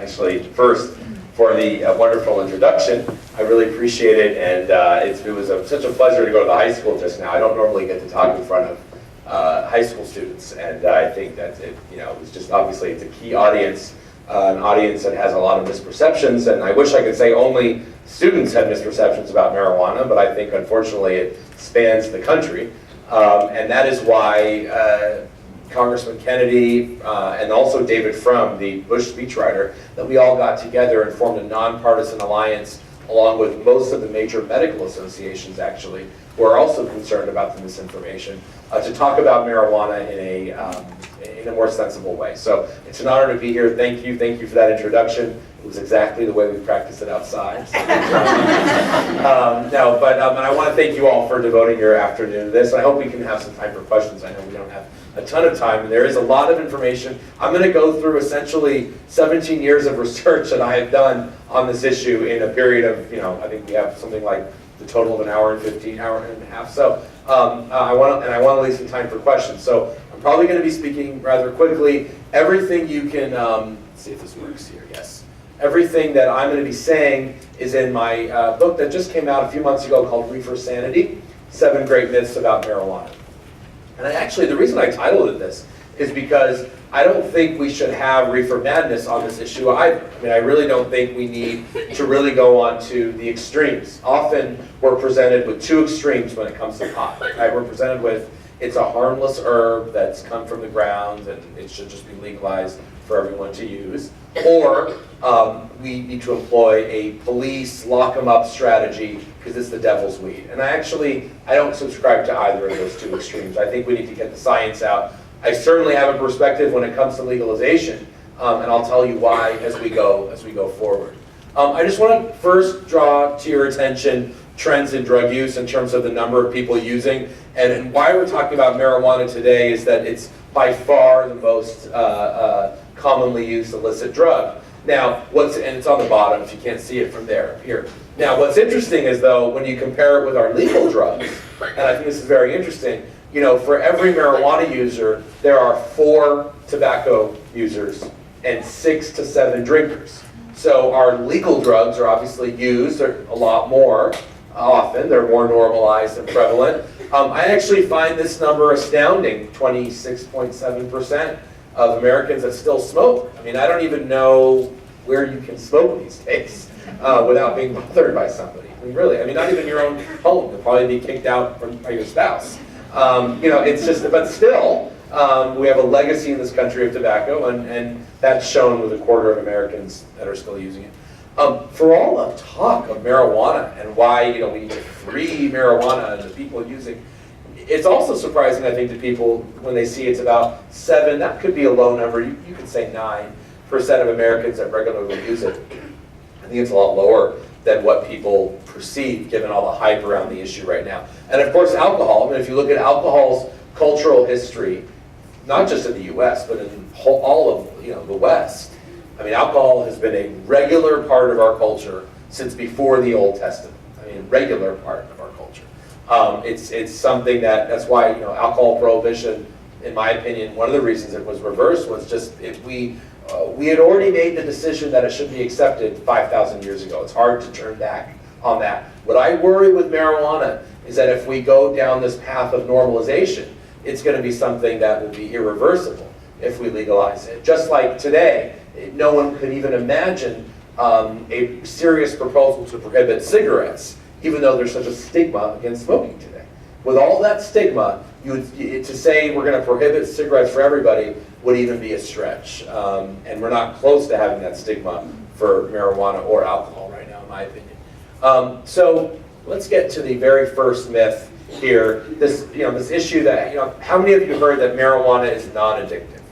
actually, first for the wonderful introduction. I really appreciate it, and it was such a pleasure to go to the high school just now. I don't normally get to talk in front of high school students, and I think that it was just obviously it's a key audience, an audience that has a lot of misperceptions, and I wish I could say only students had misperceptions about marijuana, but I think unfortunately it spans the country, and that is why Congressman Kennedy and also David Frum, the Bush speechwriter, that we all got together and formed a nonpartisan alliance along with most of the major medical associations actually, who are also concerned about the misinformation, to talk about marijuana in a more sensible way. So it's an honor to be here. Thank you for that introduction. It was exactly the way we practiced it outside. So and I want to thank you all for devoting your afternoon to this. I hope we can have some time for questions. I know we don't have a ton of time, and there is a lot of information. I'm going to go through essentially 17 years of research that I have done on this issue in a period of, I think we have something like the total of an hour and 15, hour and a half. So I want to leave some time for questions. So I'm probably going to be speaking rather quickly. Everything you can, let's see if this works here, yes. Everything that I'm going to be saying is in my book that just came out a few months ago called Reefer, Sanity, 7 Great Myths About Marijuana. And the reason I titled it this is because I don't think we should have reefer madness on this issue either. I mean, I really don't think we need to really go on to the extremes. Often we're presented with 2 extremes when it comes to pot. Right? We're presented with it's a harmless herb that's come from the ground and it should just be legalized for everyone to use. Or we need to employ a police lock 'em up strategy because it's the devil's weed. And I don't subscribe to either of those 2 extremes. I think we need to get the science out. I certainly have a perspective when it comes to legalization, and I'll tell you why as we go forward. I just want to first draw to your attention trends in drug use in terms of the number of people using, and why we're talking about marijuana today is that it's by far the most commonly used illicit drug. Now, and it's on the bottom if you can't see it from there, here. Now, what's interesting is though, when you compare it with our legal drugs, and I think this is very interesting, for every marijuana user, there are 4 tobacco users and 6 to 7 drinkers. So our legal drugs are obviously used a lot more often. They're more normalized and prevalent. I actually find this number astounding, 26.7% of Americans that still smoke. I mean, I don't even know where you can smoke these days without being bothered by somebody. I mean, really, not even your own home. You'll probably be kicked out by your spouse. It's just, but still, we have a legacy in this country of tobacco, and that's shown with 1/4 of Americans that are still using it. For all the talk of marijuana and why we need to free marijuana and the people using, it's also surprising, I think, to people when they see it's about 7, that could be a low number, you could say 9% of Americans that regularly use it. I think it's a lot lower than what people perceive, given all the hype around the issue right now. And of course, alcohol. If you look at alcohol's cultural history, not just in the U.S., but in all of the West, alcohol has been a regular part of our culture since before the Old Testament. Regular part of our culture. It's something that's why alcohol prohibition, in my opinion, one of the reasons it was reversed was just we had already made the decision that it should be accepted 5,000 years ago. It's hard to turn back on that. What I worry with marijuana is that if we go down this path of normalization, it's going to be something that will be irreversible if we legalize it. Just like today, no one could even imagine a serious proposal to prohibit cigarettes, even though there's such a stigma against smoking today. With all that stigma, to say we're going to prohibit cigarettes for everybody would even be a stretch. And we're not close to having that stigma for marijuana or alcohol right now, in my opinion. So let's get to the very first myth here. This issue that, how many of you have heard that marijuana is non-addictive?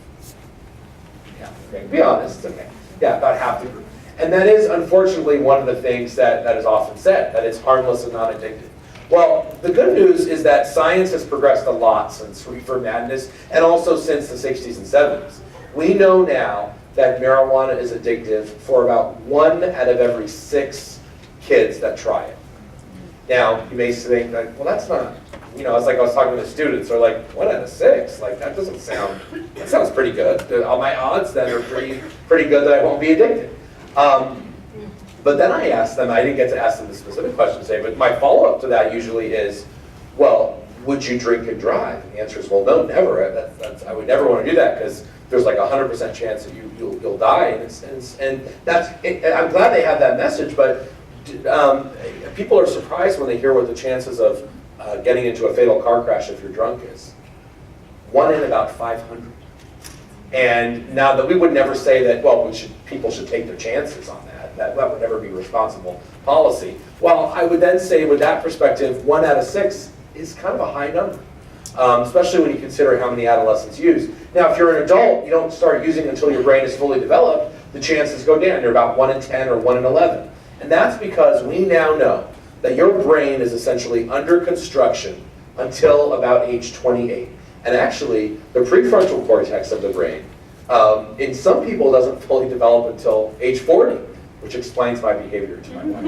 Yeah, okay, be honest, okay. Yeah, about half the group. And that is, unfortunately, one of the things that is often said, that it's harmless and non-addictive. Well, the good news is that science has progressed a lot since reefer madness, and also since the 60s and 70s. We know now that marijuana is addictive for about 1 out of every 6 kids that try it. Now, you may think, well, that's not, it's like I was talking to students, they're like, 1 out of 6? Like, that sounds pretty good. All my odds then are pretty good that I won't be addicted. But then I asked them, I didn't get to ask them the specific question today, but my follow-up to that usually is, well, would you drink and drive? And the answer is, well, no, never. I would never want to do that because there's like a 100% chance that you'll die. And I'm glad they have that message, but people are surprised when they hear what the chances of getting into a fatal car crash if you're drunk is. 1 in about 500. And now that we would never say that, well, people should take their chances on that. That would never be responsible policy. Well, I would then say with that perspective, 1 out of 6 is kind of a high number, especially when you consider how many adolescents use. Now, if you're an adult, you don't start using until your brain is fully developed, the chances go down. They're about 1 in 10 or 1 in 11. And that's because we now know that your brain is essentially under construction until about age 28. And actually, the prefrontal cortex of the brain, in some people, doesn't fully develop until age 40, which explains my behavior to my wife.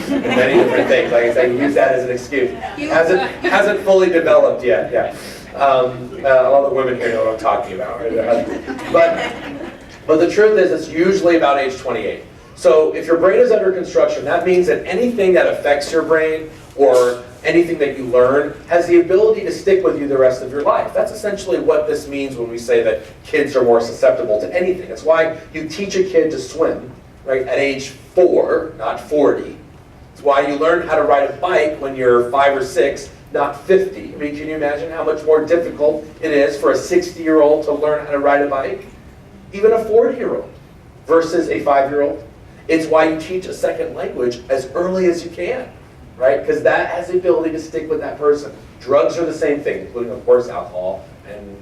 And many different things. Like I say, use that as an excuse. Hasn't fully developed yet. Yeah. A lot of the women here know what I'm talking about. Right? But the truth is, it's usually about age 28. So if your brain is under construction, that means that anything that affects your brain or anything that you learn has the ability to stick with you the rest of your life. That's essentially what this means when we say that kids are more susceptible to anything. It's why you teach a kid to swim, right, at age 4, not 40. It's why you learn how to ride a bike when you're 5 or 6, not 50. I mean, can you imagine how much more difficult it is for a 60-year-old to learn how to ride a bike? Even a 40-year-old versus a 5-year-old. It's why you teach a second language as early as you can, right? Because that has the ability to stick with that person. Drugs are the same thing, including, of course, alcohol and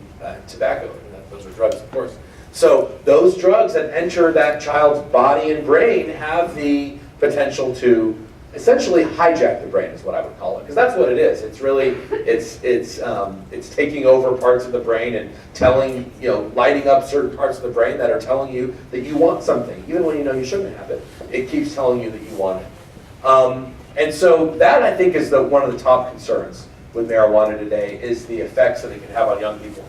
tobacco. And those are drugs, of course. So those drugs that enter that child's body and brain have the potential to essentially hijack the brain, is what I would call it, because that's what it is. It's really it's taking over parts of the brain and telling, lighting up certain parts of the brain that are telling you that you want something, even when you know you shouldn't have it. It keeps telling you that you want it. And so that, I think, is one of the top concerns with marijuana today, is the effects that it can have on young people.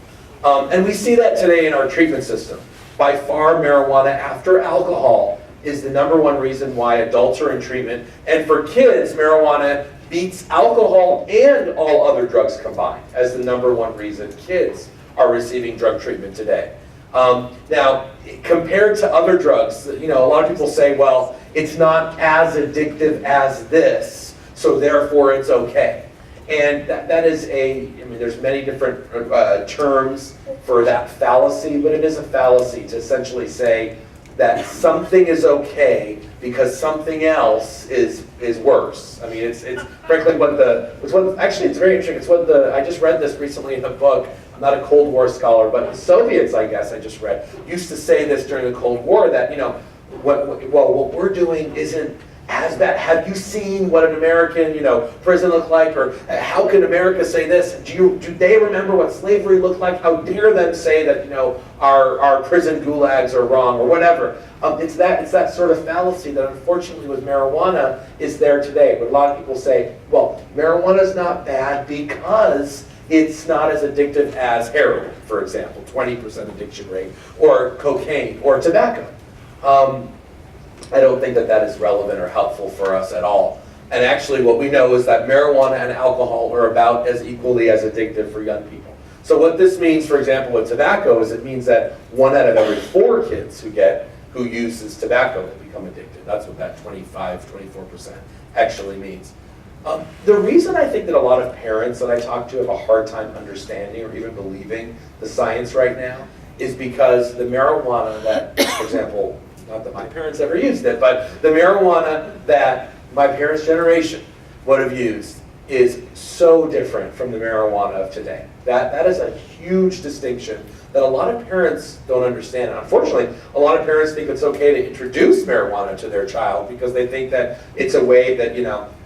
And we see that today in our treatment system. By far, marijuana after alcohol is the #1 reason why adults are in treatment. And for kids, marijuana beats alcohol and all other drugs combined as the #1 reason kids are receiving drug treatment today. Now, compared to other drugs, a lot of people say, well, it's not as addictive as this, so therefore it's okay. And that is there's many different terms for that fallacy, but it is a fallacy to essentially say that something is okay because something else is worse. I mean, it's frankly actually it's very interesting. It's what I just read this recently in a book. I'm not a Cold War scholar, but the Soviets, I guess I just read, used to say this during the Cold War, that what we're doing isn't as bad. Have you seen what an American prison looked like, or how can America say this? Do they remember what slavery looked like? How dare them say that our prison gulags are wrong, or whatever. It's that sort of fallacy that unfortunately with marijuana is there today. But a lot of people say, well, marijuana is not bad because it's not as addictive as heroin, for example, 20% addiction rate, or cocaine, or tobacco. I don't think that is relevant or helpful for us at all. And actually what we know is that marijuana and alcohol are about as equally as addictive for young people. So what this means, for example, with tobacco, is it means that 1 out of every 4 kids who uses tobacco will become addicted. That's what that 24% actually means. The reason I think that a lot of parents that I talk to have a hard time understanding or even believing the science right now is because the marijuana that, for example, not that my parents ever used it, but the marijuana that my parents' generation would have used is so different from the marijuana of today. That is a huge distinction that a lot of parents don't understand. And unfortunately, a lot of parents think it's okay to introduce marijuana to their child because they think that it's a way that,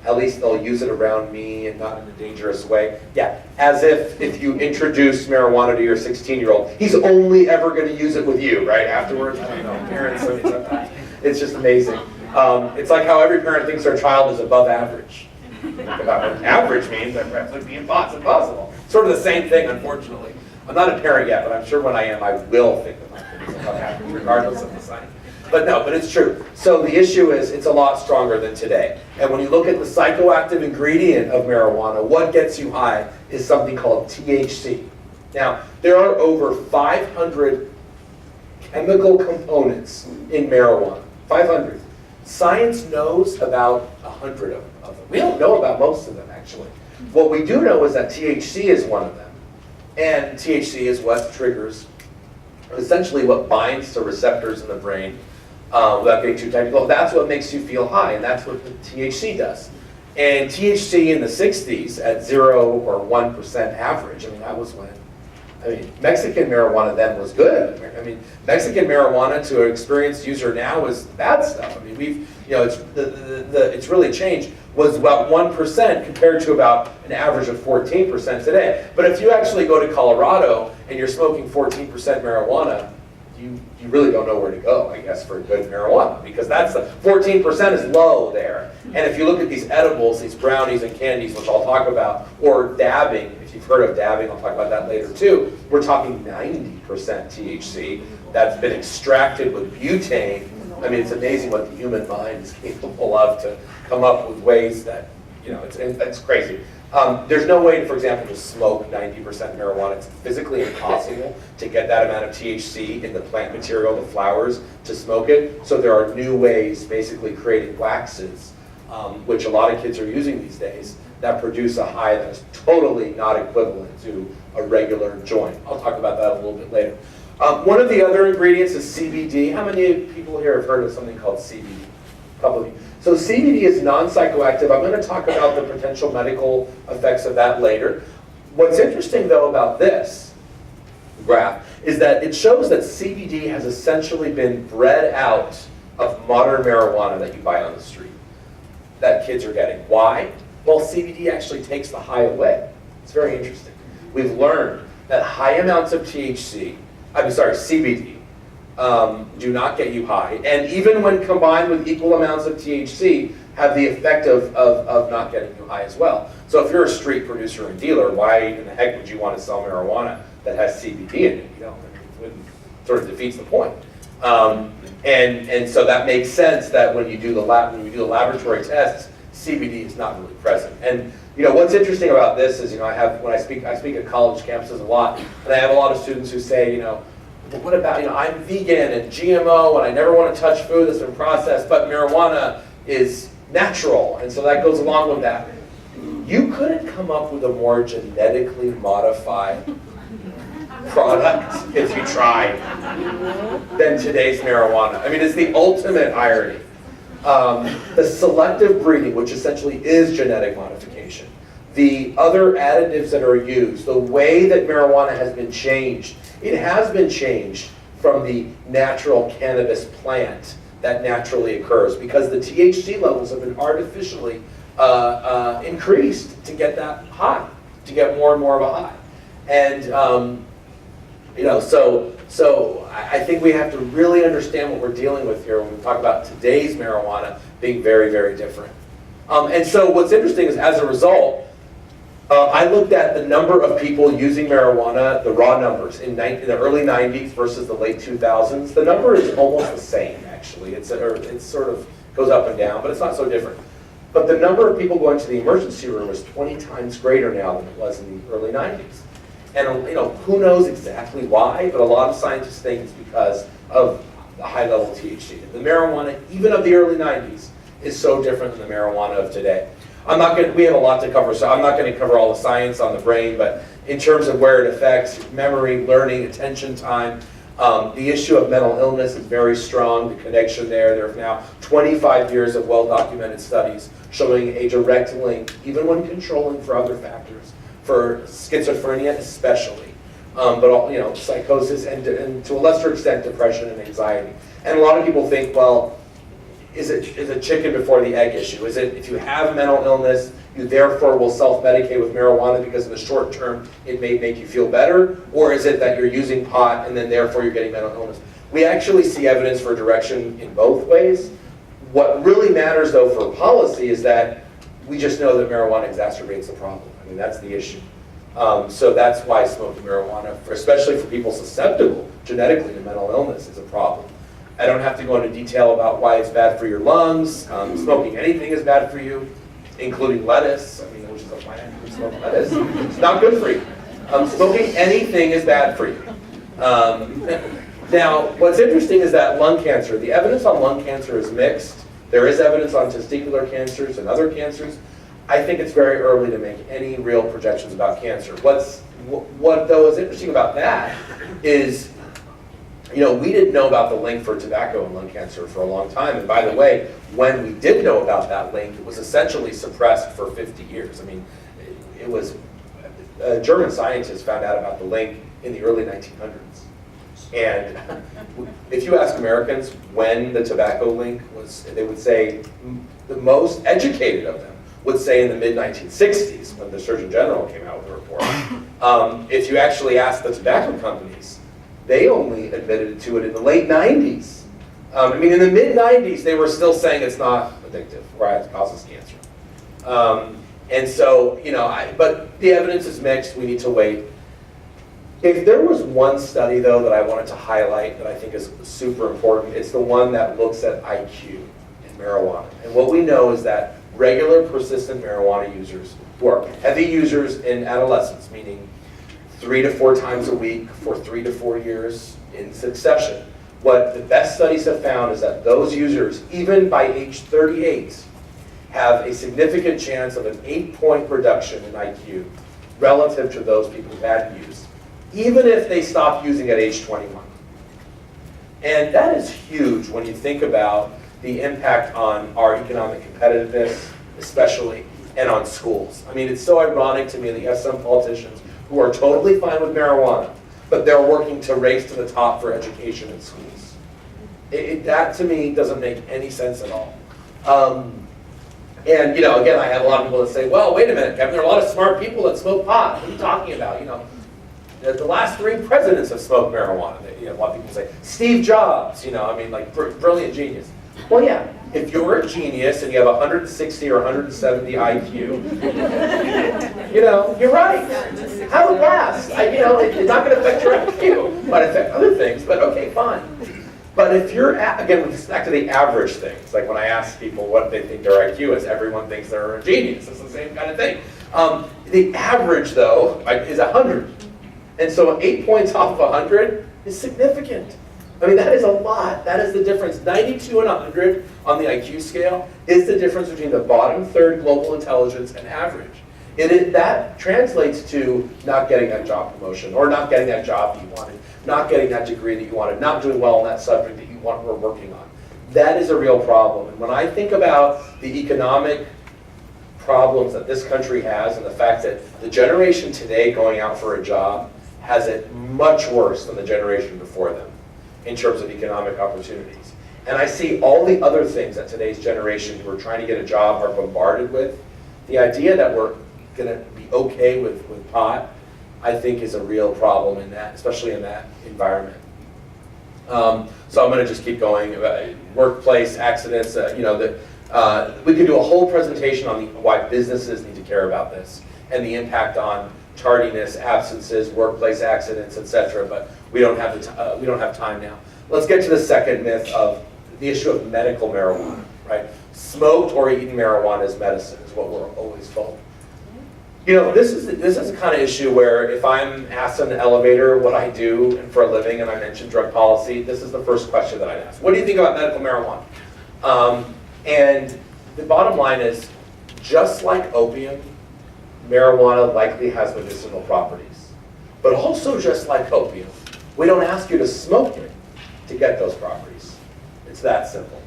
at least they'll use it around me and not in a dangerous way. Yeah, as if you introduce marijuana to your 16-year-old, he's only ever going to use it with you, right? Afterwards, I don't know, parents, sometimes. It's just amazing. It's like how every parent thinks their child is above average. Think about what average means, that perhaps would be impossible. Sort of the same thing, unfortunately. I'm not a parent yet, but I'm sure when I am, I will think that my kid is above average, regardless of the science. but it's true. So the issue is it's a lot stronger than today. And when you look at the psychoactive ingredient of marijuana, what gets you high is something called THC. Now, there are over 500 chemical components in marijuana. 500. Science knows about 100 of them. We don't know about most of them, actually. What we do know is that THC is one of them. And THC is what triggers, essentially what binds to receptors in the brain, without getting too technical. That's what makes you feel high, and that's what the THC does. And THC in the 60s at 0 or 1% average, I mean, that was when, Mexican marijuana then was good. Mexican marijuana to an experienced user now is bad stuff. It's really changed. Was about 1% compared to about an average of 14% today. But if you actually go to Colorado and you're smoking 14% marijuana, you really don't know where to go, I guess, for good marijuana, because that's 14% is low there. And if you look at these edibles, these brownies and candies, which I'll talk about, or dabbing, if you've heard of dabbing, I'll talk about that later too, we're talking 90% THC that's been extracted with butane. It's amazing what the human mind is capable of to come up with ways that, it's crazy. There's no way, for example, to smoke 90% marijuana. It's physically impossible to get that amount of THC in the plant material, the flowers, to smoke it. So there are new ways, basically creating waxes, which a lot of kids are using these days, that produce a high that is totally not equivalent to a regular joint. I'll talk about that a little bit later. One of the other ingredients is CBD. How many people here have heard of something called CBD? A couple of you. So CBD is non-psychoactive. I'm going to talk about the potential medical effects of that later. What's interesting, though, about this graph is that it shows that CBD has essentially been bred out of modern marijuana that you buy on the street, that kids are getting. Why? Well, CBD actually takes the high away. It's very interesting. We've learned that high amounts of CBD, do not get you high, and even when combined with equal amounts of THC, have the effect of not getting you high as well. So if you're a street producer and dealer, why in the heck would you want to sell marijuana that has CBD in it? It sort of defeats the point. And so that makes sense that when you do the laboratory tests, CBD is not really present. And what's interesting about this is, I speak at college campuses a lot, and I have a lot of students who say, well, what about, I'm vegan and GMO and I never want to touch food that's been processed, but marijuana is natural, and so that goes along with that. You couldn't come up with a more genetically modified product, if you tried, than today's marijuana. It's the ultimate irony. The selective breeding, which essentially is genetic modification, the other additives that are used, the way that marijuana has been changed, it has been changed from the natural cannabis plant that naturally occurs, because the THC levels have been artificially increased to get that high, to get more and more of a high. And so I think we have to really understand what we're dealing with here when we talk about today's marijuana being very, very different. And so what's interesting is, as a result, I looked at the number of people using marijuana, the raw numbers, in the early 90s versus the late 2000s. The number is almost the same, actually. It sort of goes up and down, but it's not so different. But the number of people going to the emergency room is 20 times greater now than it was in the early 90s. And who knows exactly why, but a lot of scientists think it's because of the high level THC. The marijuana, even of the early 90s, is so different than the marijuana of today. We have a lot to cover, so I'm not going to cover all the science on the brain, but in terms of where it affects memory, learning, attention time, the issue of mental illness is very strong, the connection there. There are now 25 years of well-documented studies showing a direct link, even when controlling for other factors, for schizophrenia especially, but psychosis and to a lesser extent depression and anxiety. And a lot of people think, well, is it chicken before the egg issue? Is it if you have mental illness, you therefore will self-medicate with marijuana because in the short term it may make you feel better? Or is it that you're using pot and then therefore you're getting mental illness? We actually see evidence for direction in both ways. What really matters though for policy is that we just know that marijuana exacerbates the problem. That's the issue. So that's why smoking marijuana, especially for people susceptible genetically to mental illness, is a problem. I don't have to go into detail about why it's bad for your lungs. Smoking anything is bad for you, including lettuce. I mean, which is a plant. You smoke lettuce. It's not good for you. Smoking anything is bad for you. Now, what's interesting is that lung cancer, the evidence on lung cancer is mixed. There is evidence on testicular cancers and other cancers. I think it's very early to make any real projections about cancer. What though is interesting about that is, you know, we didn't know about the link for tobacco and lung cancer for a long time. And by the way, when we did know about that link, it was essentially suppressed for 50 years. I mean, it was, German scientists found out about the link in the early 1900s. And if you ask Americans when the tobacco link was, they would say, the most educated of them would say in the mid-1960s when the Surgeon General came out with a report. If you actually ask the tobacco companies, they only admitted to it in the late 90s. I mean, in the mid-90s, they were still saying it's not addictive, right? It causes cancer. And so, you know, but the evidence is mixed. We need to wait. If there was one study, though, that I wanted to highlight that I think is super important, it's the one that looks at IQ in marijuana. And what we know is that regular persistent marijuana users who are heavy users in adolescence, meaning 3 to 4 times a week for 3 to 4 years in succession, what the best studies have found is that those users, even by age 38, have a significant chance of an 8-point reduction in IQ relative to those people who hadn't used, even if they stopped using at age 21. And that is huge when you think about the impact on our economic competitiveness, especially, and on schools. I mean, it's so ironic to me that you have some politicians who are totally fine with marijuana, but they're working to race to the top for education in schools. That, to me, doesn't make any sense at all. And, you know, again, I have a lot of people that say, well, wait a minute, Kevin, there are a lot of smart people that smoke pot. What are you talking about? You know, the last 3 presidents have smoked marijuana. You know, a lot of people say, Steve Jobs, you know, I mean, like, brilliant genius. Well, yeah, if you're a genius and you have 160 or 170 IQ, you know, you're right. Have a blast. You know, it's not going to affect your IQ. It might affect other things, but okay, fine. But if you're, again, back to the average things, like when I ask people what they think their IQ is, everyone thinks they're a genius. It's the same kind of thing. The average, though, is 100. And so 8 points off of 100 is significant. I mean, that is a lot. That is the difference. 92 and 100 on the IQ scale is the difference between the bottom third global intelligence and average. That translates to not getting that job promotion, or not getting that job that you wanted, not getting that degree that you wanted, not doing well in that subject that you were working on. That is a real problem. And when I think about the economic problems that this country has, and the fact that the generation today going out for a job has it much worse than the generation before them in terms of economic opportunities. And I see all the other things that today's generation who are trying to get a job are bombarded with. The idea that we're going to be okay with pot, I think, is a real problem in that, especially in that environment. So I'm going to just keep going. Workplace accidents, you know, we could do a whole presentation on why businesses need to care about this and the impact on tardiness, absences, workplace accidents, etc. But we don't have time now. Let's get to the second myth of the issue of medical marijuana. Right? Smoked or eaten marijuana is medicine, is what we're always told. You know, this is the kind of issue where if I'm asked in an elevator what I do for a living and I mention drug policy, this is the first question that I'd ask. What do you think about medical marijuana? And the bottom line is, just like opium, marijuana likely has medicinal properties. But also just like opium, we don't ask you to smoke it to get those properties. It's that simple.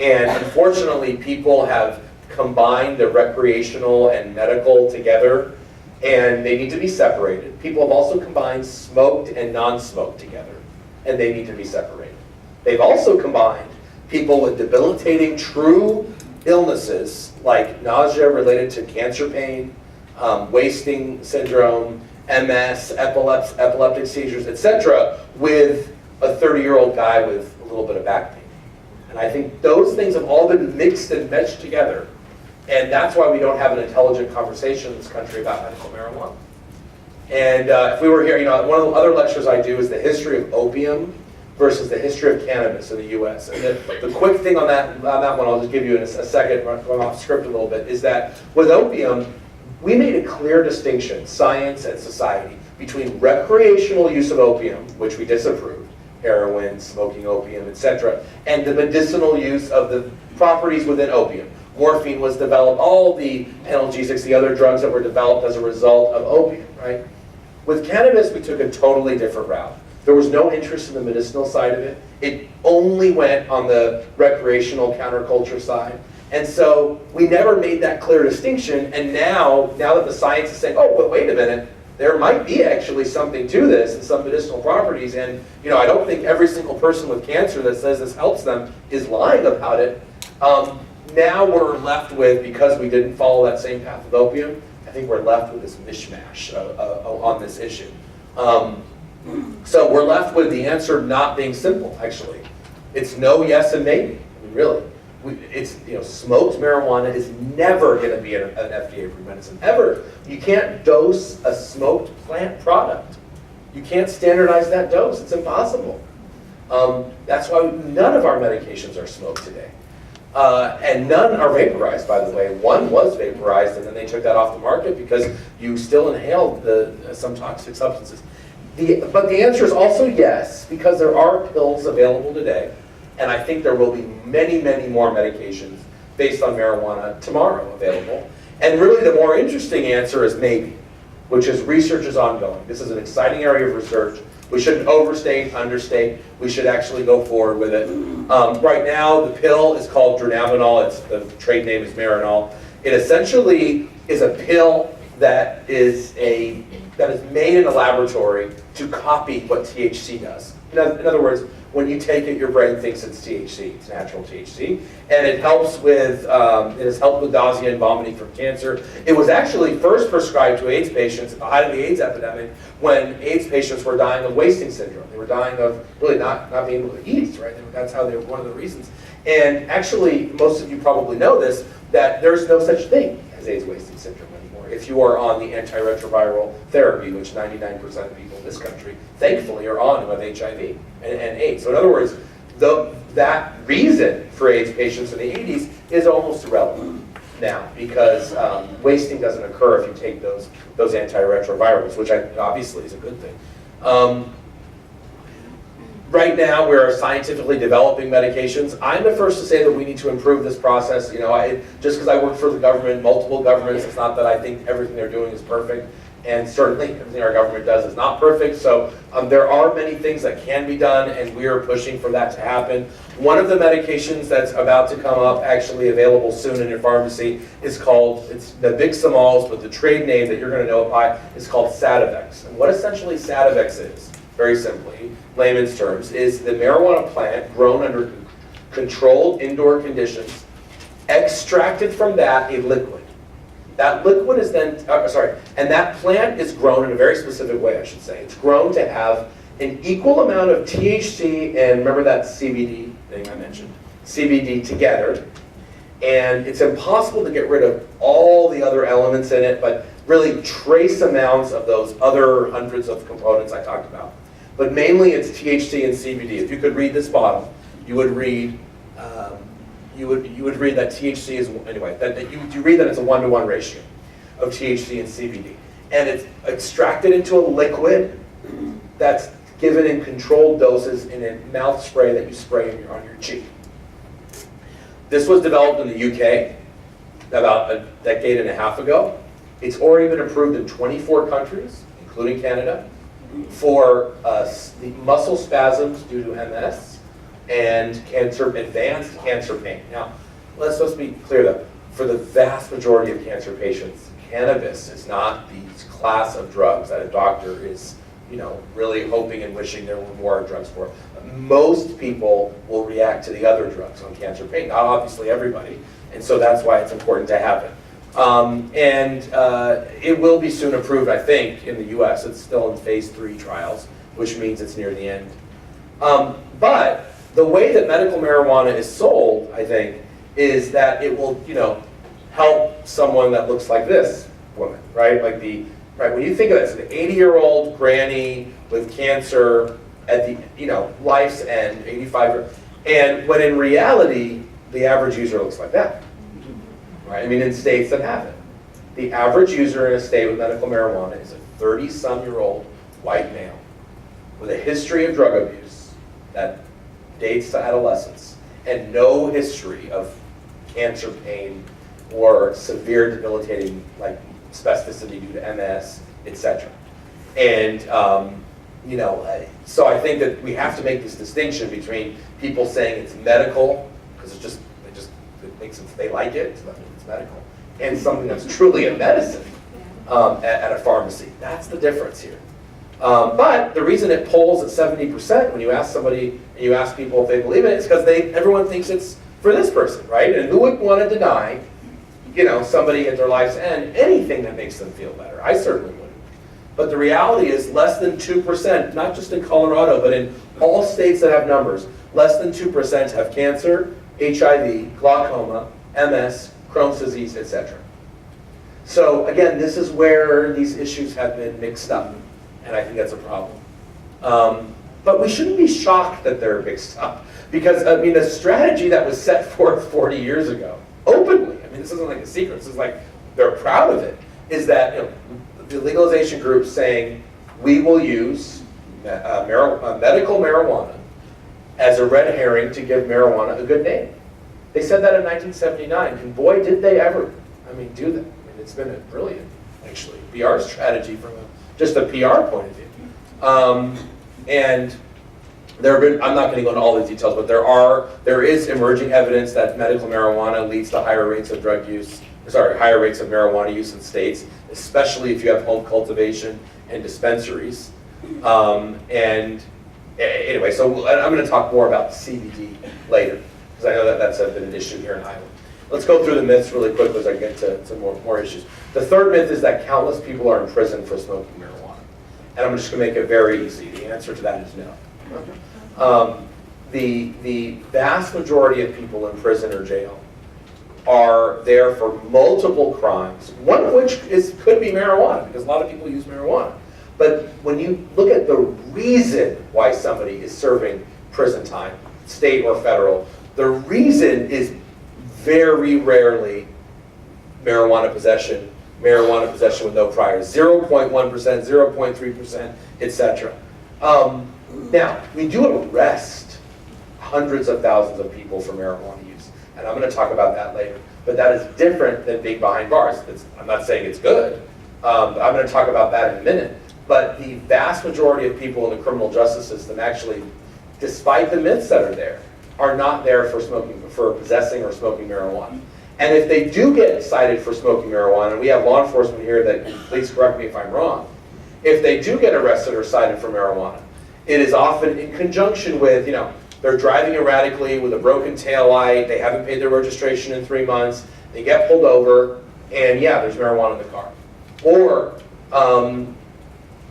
And unfortunately, people have combined the recreational and medical together, and they need to be separated. People have also combined smoked and non-smoked together, and they need to be separated. They've also combined people with debilitating true illnesses like nausea related to cancer pain, wasting syndrome, MS, epileptic seizures, etc., with a 30-year-old guy with a little bit of back pain. And I think those things have all been mixed and meshed together. And that's why we don't have an intelligent conversation in this country about medical marijuana. And if we were here, you know, one of the other lectures I do is the history of opium versus the history of cannabis in the U.S. And the quick thing on that one, I'll just give you in a second, run off script a little bit, is that with opium, we made a clear distinction, science and society, between recreational use of opium, which we disapproved, heroin, smoking opium, etc., and the medicinal use of the properties within opium. Morphine was developed, all the analgesics, the other drugs that were developed as a result of opium, right? With cannabis, we took a totally different route. There was no interest in the medicinal side of it. It only went on the recreational counterculture side. And so we never made that clear distinction, and now that the science is saying, oh, but wait a minute, there might be actually something to this and some medicinal properties, and I don't think every single person with cancer that says this helps them is lying about it. Now we're left with, because we didn't follow that same path with opium, I think we're left with this mishmash on this issue. So we're left with the answer not being simple, actually. It's no, yes, and maybe. I mean, really. Smoked marijuana is never going to be an FDA-approved medicine, ever. You can't dose a smoked plant product. You can't standardize that dose. It's impossible. That's why none of our medications are smoked today. And none are vaporized, by the way. One was vaporized, and then they took that off the market because you still inhaled some toxic substances. But the answer is also yes, because there are pills available today, and I think there will be many, many more medications based on marijuana tomorrow available. And really the more interesting answer is maybe, which is research is ongoing. This is an exciting area of research. We shouldn't overstate, understate. We should actually go forward with it. Right now, the pill is called dronabinol. The trade name is Marinol. It essentially is a pill that is made in a laboratory to copy what THC does. In other words, when you take it, your brain thinks it's THC. It's natural THC, and it helps with it has helped with nausea and vomiting from cancer. It was actually first prescribed to AIDS patients at the height of the AIDS epidemic, when AIDS patients were dying of wasting syndrome. They were dying of really not being able to eat. Right? That's how they were one of the reasons. And actually, most of you probably know this, that there's no such thing as AIDS wasting syndrome anymore if you are on the antiretroviral therapy, which 99% of people in this country, thankfully, are on who have HIV and AIDS. So in other words, that reason for AIDS patients in the 80s is almost irrelevant now, because wasting doesn't occur if you take those antiretrovirals, which obviously is a good thing. Right now, we're scientifically developing medications. I'm the first to say that we need to improve this process. Just because I work for the government, multiple governments, it's not that I think everything they're doing is perfect. And certainly, everything our government does is not perfect. So there are many things that can be done, and we are pushing for that to happen. One of the medications that's about to come up, actually available soon in your pharmacy, it's the Biximols, but the trade name that you're going to know by is called Sativex. And what essentially Sativex is, very simply, layman's terms, is the marijuana plant grown under controlled indoor conditions, extracted from that a liquid. That liquid is then, and that plant is grown in a very specific way, I should say. It's grown to have an equal amount of THC and, remember that CBD thing I mentioned, CBD together. And it's impossible to get rid of all the other elements in it, but really trace amounts of those other hundreds of components I talked about. But mainly it's THC and CBD. If you could read this bottle, you would read you would read that THC is, anyway, you read that it's a 1-to-1 ratio of THC and CBD. And it's extracted into a liquid that's given in controlled doses in a mouth spray that you spray on your cheek. This was developed in the UK about a decade and a half ago. It's already been approved in 24 countries, including Canada, for the muscle spasms due to MS and advanced cancer pain. Now, let's be clear though, for the vast majority of cancer patients, cannabis is not the class of drugs that a doctor is, really hoping and wishing there were more drugs for. Most people will react to the other drugs on cancer pain, not obviously everybody, and so that's why it's important to have it. It will be soon approved, I think, in the US. It's still in phase 3 trials, which means it's near the end. But the way that medical marijuana is sold, I think, is that it will, help someone that looks like this woman, right? When you think of it, it's an 80-year-old granny with cancer, at the life's end, 85, and when in reality, the average user looks like that. Right? I mean, in states that have it. The average user in a state with medical marijuana is a 30-some-year-old white male with a history of drug abuse that dates to adolescence and no history of cancer pain or severe debilitating like spasticity due to MS, etc. And so I think that we have to make this distinction between people saying it's medical because it makes them, they like it, so that means it's medical, and something that's truly a medicine at a pharmacy. That's the difference here. But the reason it polls at 70% when you ask somebody and you ask people if they believe it is because everyone thinks it's for this person, right? And who would want to deny, somebody at their life's end anything that makes them feel better? I certainly wouldn't. But the reality is less than 2%, not just in Colorado, but in all states that have numbers, less than 2% have cancer, HIV, glaucoma, MS, Crohn's disease, etc. So again, this is where these issues have been mixed up, and I think that's a problem. But we shouldn't be shocked that they're mixed up, because I mean, the strategy that was set forth 40 years ago, openly, I mean, this isn't like a secret, this is like, they're proud of it, is that the legalization group saying, we will use medical marijuana as a red herring to give marijuana a good name. They said that in 1979, and boy, did they ever, do that. I mean, it's been a brilliant, actually, PR strategy from just a PR point of view. And there have been, I'm not going to go into all the details, but there is emerging evidence that medical marijuana leads to higher rates of higher rates of marijuana use in states, especially if you have home cultivation and dispensaries. And anyway, so I'm going to talk more about CBD later, because I know that that's been an issue here in Iowa. Let's go through the myths really quick as I get to more issues. The third myth is that countless people are in prison for smoking marijuana. And I'm just going to make it very easy. The answer to that is no. The vast majority of people in prison or jail are there for multiple crimes, one of which could be marijuana, because a lot of people use marijuana. But when you look at the reason why somebody is serving prison time, state or federal, the reason is very rarely marijuana possession with no priors, 0.1%, 0.3%, etc. Now, we do arrest hundreds of thousands of people for marijuana use, and I'm going to talk about that later. But that is different than being behind bars. I'm not saying it's good. I'm going to talk about that in a minute. But the vast majority of people in the criminal justice system actually, despite the myths that are there, are not there for possessing or smoking marijuana. And if they do get cited for smoking marijuana, and we have law enforcement here that, please correct me if I'm wrong, if they do get arrested or cited for marijuana, it is often in conjunction with, they're driving erratically with a broken taillight, they haven't paid their registration in 3 months, they get pulled over, and yeah, there's marijuana in the car. Or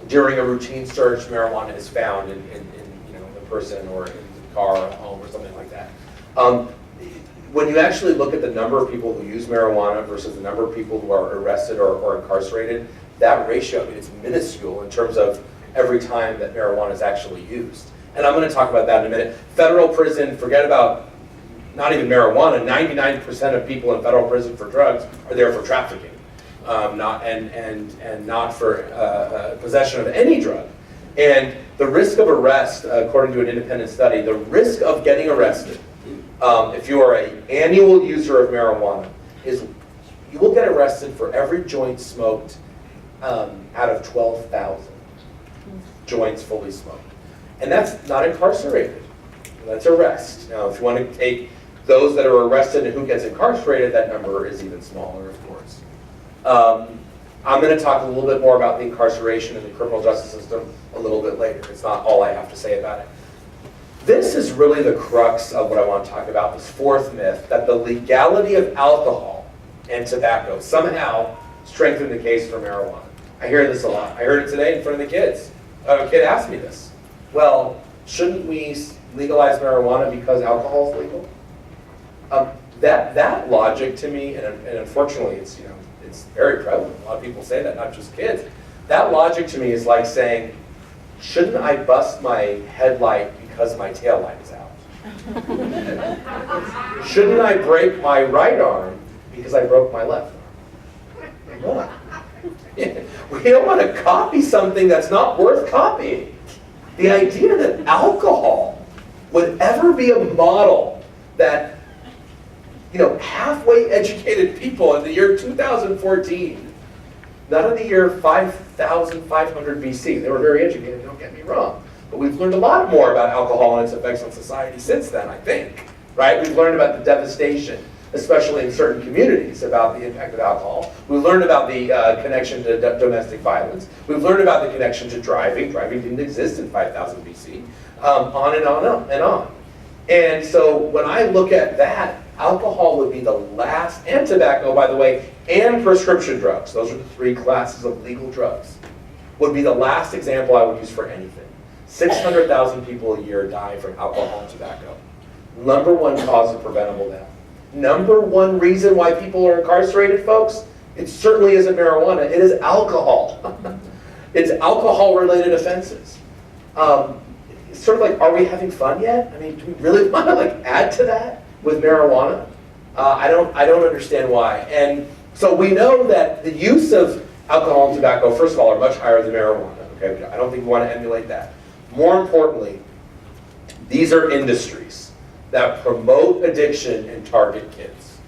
during a routine search, marijuana is found in the person or in the car or at home or something like that. When you actually look at the number of people who use marijuana versus the number of people who are arrested or incarcerated, that ratio, it's minuscule in terms of every time that marijuana is actually used. And I'm going to talk about that in a minute. Federal prison, forget about not even marijuana, 99% of people in federal prison for drugs are there for trafficking, not for possession of any drug. And the risk of arrest, according to an independent study, the risk of getting arrested, if you are an annual user of marijuana, is you will get arrested for every joint smoked out of 12,000 joints fully smoked. And that's not incarcerated, that's arrest. Now, if you want to take those that are arrested and who gets incarcerated, that number is even smaller, of course. I'm going to talk a little bit more about the incarceration in the criminal justice system a little bit later. It's not all I have to say about it. This is really the crux of what I want to talk about, this fourth myth, that the legality of alcohol and tobacco somehow strengthen the case for marijuana. I hear this a lot. I heard it today in front of the kids. A kid asked me this. Well, shouldn't we legalize marijuana because alcohol is legal? That logic to me, and unfortunately it's very prevalent. A lot of people say that, not just kids. That logic to me is like saying, shouldn't I bust my headlight because my tail light is out? Shouldn't I break my right arm because I broke my left arm? What? We don't want to copy something that's not worth copying. The idea that alcohol would ever be a model that, halfway educated people in the year 2014, not in the year 5,500 BC, they were very educated, don't get me wrong, but we've learned a lot more about alcohol and its effects on society since then, I think, right? We've learned about the devastation, especially in certain communities, about the impact of alcohol. We've learned about the connection to domestic violence. We've learned about the connection to driving. Driving didn't exist in 5000 BC, on and on and on. And so when I look at that, alcohol would be the last, and tobacco, by the way, and prescription drugs, those are the three classes of legal drugs, would be the last example I would use for anything. 600,000 people a year die from alcohol and tobacco. Number one cause of preventable death. Number one reason why people are incarcerated, folks, it certainly isn't marijuana, it is alcohol. It's alcohol-related offenses. It's sort of like, are we having fun yet? I mean, do we really want to add to that with marijuana? I don't understand why. And so we know that the use of alcohol and tobacco, first of all, are much higher than marijuana. Okay, I don't think we want to emulate that. More importantly, these are industries that promote addiction and target kids,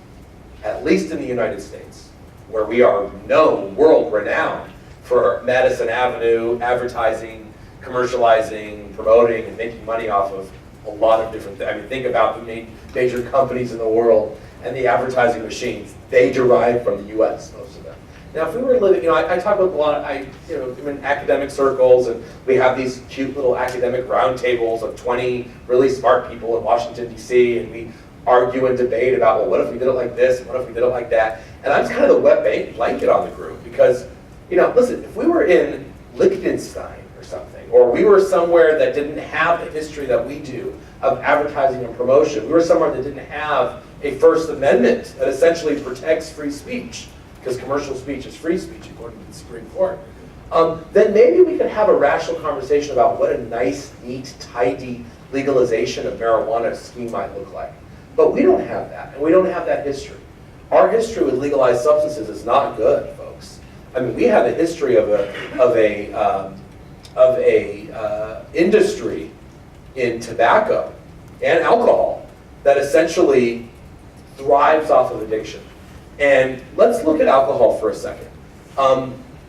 at least in the United States, where we are known, world-renowned for Madison Avenue advertising, commercializing, promoting, and making money off of a lot of different things. I mean, think about the major companies in the world and the advertising machines. They derive from the U.S., most of them. Now, if we were living, I talk about a lot, I'm in academic circles, and we have these cute little academic roundtables of 20 really smart people in Washington, D.C., and we argue and debate about, well, what if we did it like this, and what if we did it like that? And I'm kind of the wet blanket on the group, because, listen, if we were in Liechtenstein or something, or we were somewhere that didn't have the history that we do of advertising and promotion, we were somewhere that didn't have a First Amendment that essentially protects free speech, because commercial speech is free speech according to the Supreme Court, then maybe we could have a rational conversation about what a nice, neat, tidy legalization of marijuana scheme might look like. But we don't have that, and we don't have that history. Our history with legalized substances is not good, folks. I mean, we have a history of a industry in tobacco and alcohol that essentially thrives off of addiction. And let's look at alcohol for a second.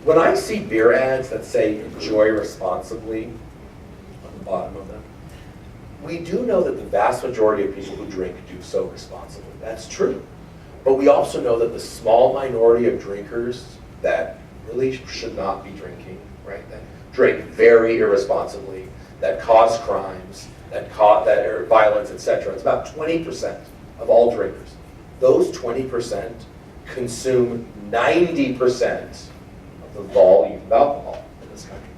When I see beer ads that say enjoy responsibly on the bottom of them, we do know that the vast majority of people who drink do so responsibly. That's true. But we also know that the small minority of drinkers that really should not be drinking, right, that drink very irresponsibly, that cause crimes, that are violence, etc. It's about 20% of all drinkers. Those 20% consume 90% of the volume of alcohol in this country.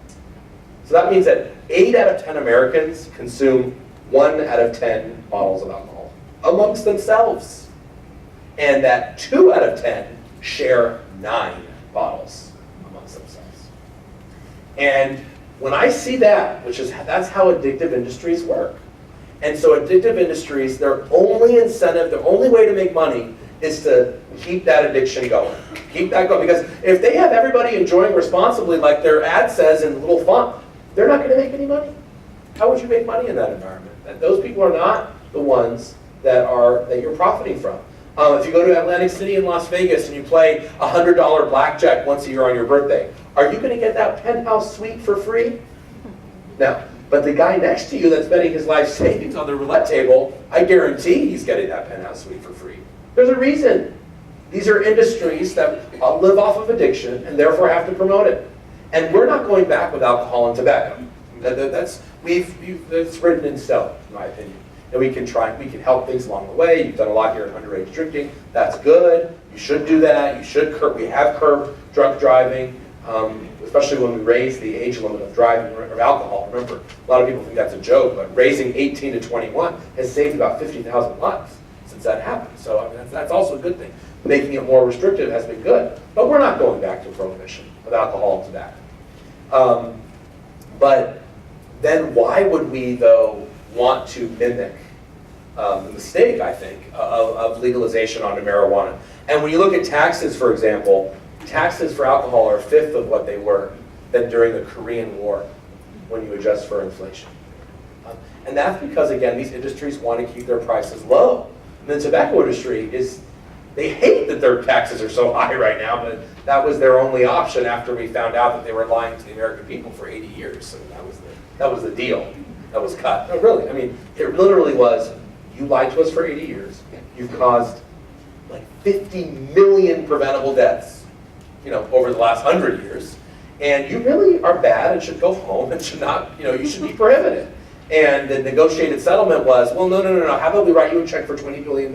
So that means that 8 out of 10 Americans consume 1 out of 10 bottles of alcohol amongst themselves. And that 2 out of 10 share 9 bottles amongst themselves. And when I see that, that's how addictive industries work. And so addictive industries, their only incentive, their only way to make money is to keep that addiction going. Keep that going. Because if they have everybody enjoying responsibly like their ad says in little font, they're not going to make any money. How would you make money in that environment? Those people are not the ones that you're profiting from. If you go to Atlantic City and Las Vegas and you play $100 blackjack once a year on your birthday, are you going to get that penthouse suite for free? No. But the guy next to you that's betting his life savings on the roulette table, I guarantee he's getting that penthouse suite for free. There's a reason. These are industries that live off of addiction and therefore have to promote it. And we're not going back with alcohol and tobacco. That's written in stone, in my opinion. And we can help things along the way. You've done a lot here in underage drinking. That's good. You should do that. We have curbed drunk driving. Especially when we raise the age limit of driving of alcohol. Remember, a lot of people think that's a joke, but raising 18 to 21 has saved about 50,000 lives since that happened. So I mean, that's also a good thing. Making it more restrictive has been good. But we're not going back to prohibition of alcohol and tobacco. But then why would we, though, want to mimic the mistake, I think, of legalization onto marijuana? And when you look at taxes, for example, taxes for alcohol are a fifth of what they were than during the Korean War, when you adjust for inflation. And that's because, again, these industries want to keep their prices low. And the tobacco industry they hate that their taxes are so high right now, but that was their only option after we found out that they were lying to the American people for 80 years. So that was the deal that was cut. No, really, I mean, it literally was, you lied to us for 80 years. You've caused like 50 million preventable deaths, over the last 100 years. And you really are bad and should go home and should not, you should be prohibited. And the negotiated settlement was, well, no. How about we write you a check for $20 billion?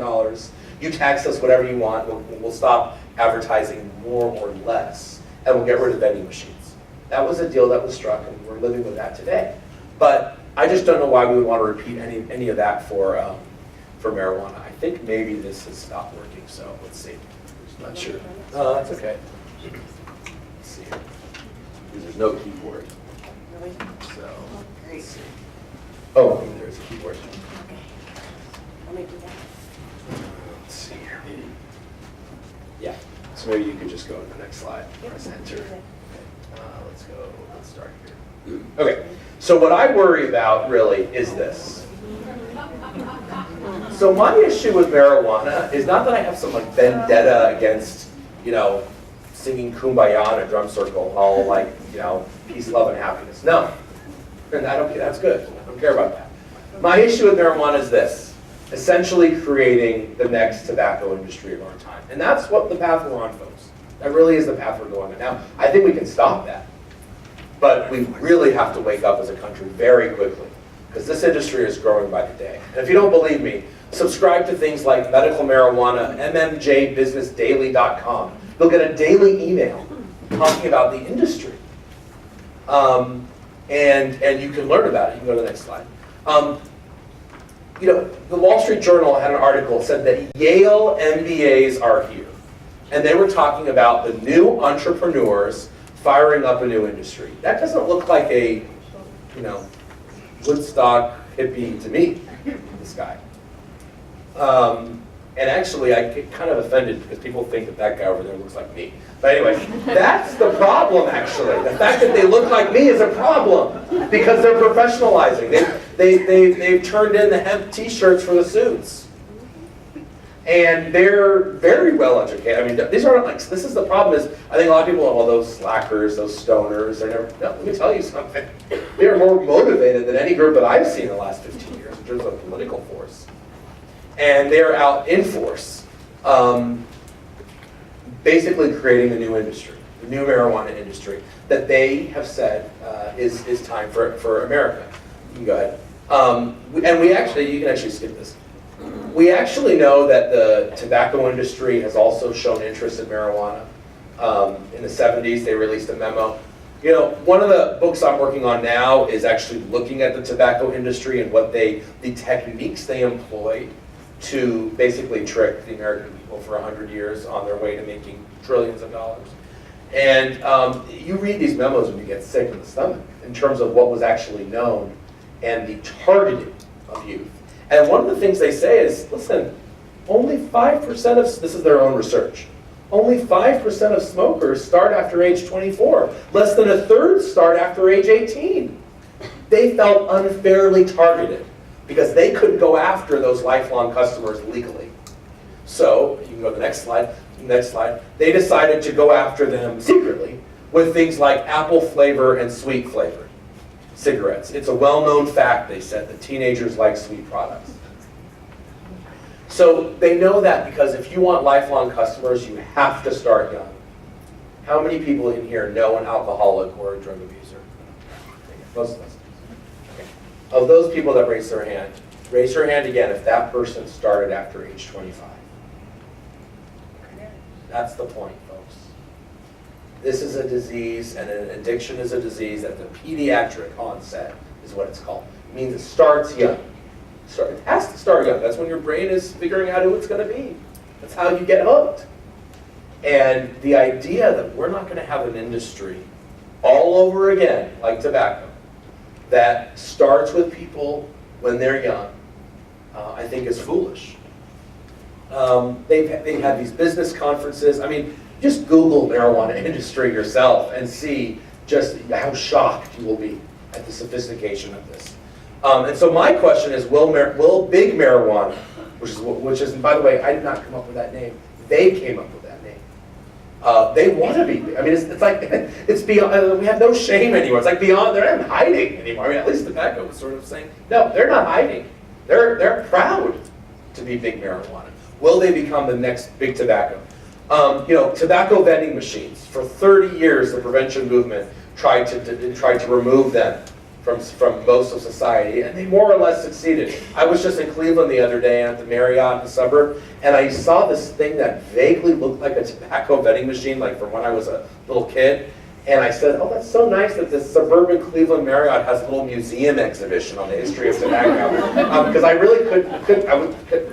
You tax us whatever you want. We'll stop advertising more or less, and we'll get rid of vending machines. That was a deal that was struck, and we're living with that today. But I just don't know why we would want to repeat any of that for marijuana. I think maybe this has stopped working, so let's see. I'm not sure. That's okay. Let's see here. Because there's no keyboard. Really? So, Great. let's see. Oh, there's a keyboard. Okay. Let me do that. Let's see here. Yeah, so maybe you could just go to the next slide. Press enter. Okay. Let's start here. Okay, so what I worry about really is this. So my issue with marijuana is not that I have some like vendetta against, singing Kumbaya in a drum circle, all like, peace, love, and happiness. No, and I don't care, that's good. I don't care about that. My issue with marijuana is this. Essentially creating the next tobacco industry of our time. And that's what the path we're on, folks. That really is the path we're going on. Now, I think we can stop that. But we really have to wake up as a country very quickly, because this industry is growing by the day. And if you don't believe me, subscribe to things like medical marijuana, mmjbusinessdaily.com. You'll get a daily email talking about the industry. And you can learn about it. You can go to the next slide. The Wall Street Journal had an article that said that Yale MBAs are here. And they were talking about the new entrepreneurs firing up a new industry. That doesn't look like a, Woodstock hippie to me, this guy. And actually, I get kind of offended because people think that guy over there looks like me. But anyway, that's the problem, actually. The fact that they look like me is a problem because they're professionalizing. They've turned in the hemp t-shirts for the suits. And they're very well educated. I mean, these aren't like, this is the problem is, I think a lot of people, those slackers, those stoners, no, let me tell you something. They're more motivated than any group that I've seen in the last 15 years in terms of political force. And they're out in force, basically creating a new industry, the new marijuana industry, that they have said is time for America. You can go ahead. And you can actually skip this. We actually know that the tobacco industry has also shown interest in marijuana. In the 70s, they released a memo. One of the books I'm working on now is actually looking at the tobacco industry and the techniques they employed to basically trick the American people for 100 years on their way to making trillions of dollars. And you read these memos and you get sick in the stomach in terms of what was actually known and the targeting of youth. And one of the things they say is, listen, only 5% of, this is their own research, only 5% of smokers start after age 24. Less than a third start after age 18. They felt unfairly targeted because they couldn't go after those lifelong customers legally. So, you can go to the next slide. They decided to go after them secretly with things like apple flavor and sweet flavor cigarettes. It's a well-known fact, they said, that teenagers like sweet products. So they know that because if you want lifelong customers, you have to start young. How many people in here know an alcoholic or a drug abuser? Most of us. Okay. Of those people that raise their hand again if that person started after age 25. That's the point, folks. This is a disease, and an addiction is a disease at the pediatric onset, is what it's called. It means it starts young. It has to start young. That's when your brain is figuring out who it's going to be. That's how you get hooked. And the idea that we're not going to have an industry all over again, like tobacco, that starts with people when they're young, I think is foolish. They've had these business conferences. I mean, just Google marijuana industry yourself and see just how shocked you will be at the sophistication of this. And so my question is, will big marijuana, which is, by the way, I did not come up with that name. They came up with that name. They want to be. I mean, it's like it's beyond. We have no shame anymore. It's like beyond. They're not hiding anymore. I mean, at least tobacco was sort of saying, no, they're not hiding. They're proud to be big marijuana. Will they become the next big tobacco? Tobacco vending machines. For 30 years, the prevention movement tried to remove them from most of society, and they more or less succeeded. I was just in Cleveland the other day at the Marriott in the suburb, and I saw this thing that vaguely looked like a tobacco vending machine, like from when I was a little kid. And I said, oh, that's so nice that this suburban Cleveland Marriott has a little museum exhibition on the history of tobacco. Because I really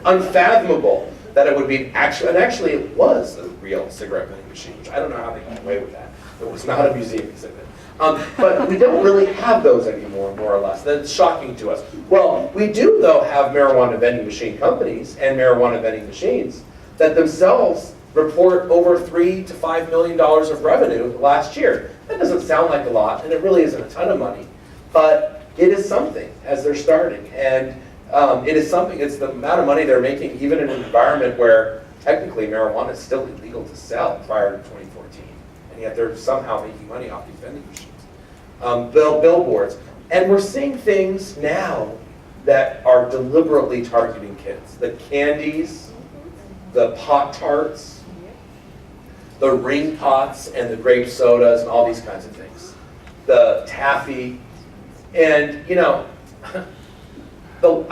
unfathomable that it would be and actually it was a real cigarette vending machine, which I don't know how they got away with that. It was not a museum exhibit. But we don't really have those anymore, more or less. That's shocking to us. Well, we do, though, have marijuana vending machine companies and marijuana vending machines that themselves report over $3 to $5 million of revenue last year. That doesn't sound like a lot, and it really isn't a ton of money, but it is something as they're starting. And it is something, it's the amount of money they're making even in an environment where technically marijuana is still illegal to sell prior to 2014. And yet they're somehow making money off these vending machines. Billboards. And we're seeing things now that are deliberately targeting kids. The candies, the Pop-Tarts, the ring pots and the grape sodas and all these kinds of things. The taffy. And, I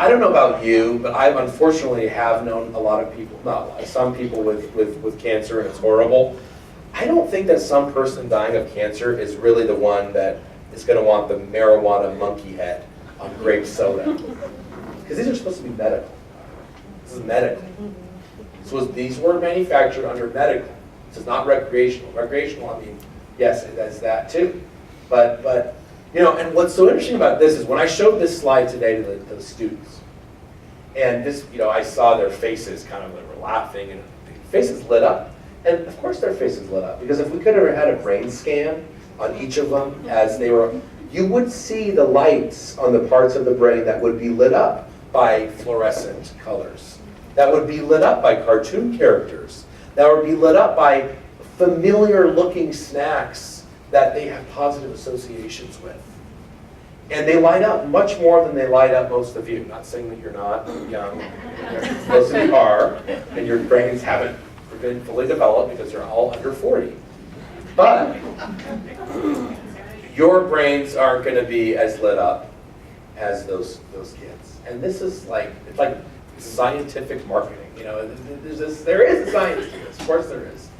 don't know about you, but I unfortunately have known a lot of people, some people with cancer, and it's horrible. I don't think that some person dying of cancer is really the one that is going to want the marijuana monkey head on grape soda. Because these are supposed to be medical. This is medical. These were manufactured under medical. This is not recreational. Recreational, I mean, yes, it does that too. But and what's so interesting about this is when I showed this slide today to the students, and this, I saw their faces kind of, they were laughing, and their faces lit up. And of course their faces lit up, because if we could have had a brain scan on each of them as they were, you would see the lights on the parts of the brain that would be lit up by fluorescent colors, that would be lit up by cartoon characters, that would be lit up by familiar looking snacks that they have positive associations with. And they light up much more than they light up most of you. Not saying that you're not young, most of you are, and your brains haven't been fully developed because you're all under 40. But your brains aren't going to be as lit up as those kids. And this is it's like scientific marketing. There is a science to this. Of course there is.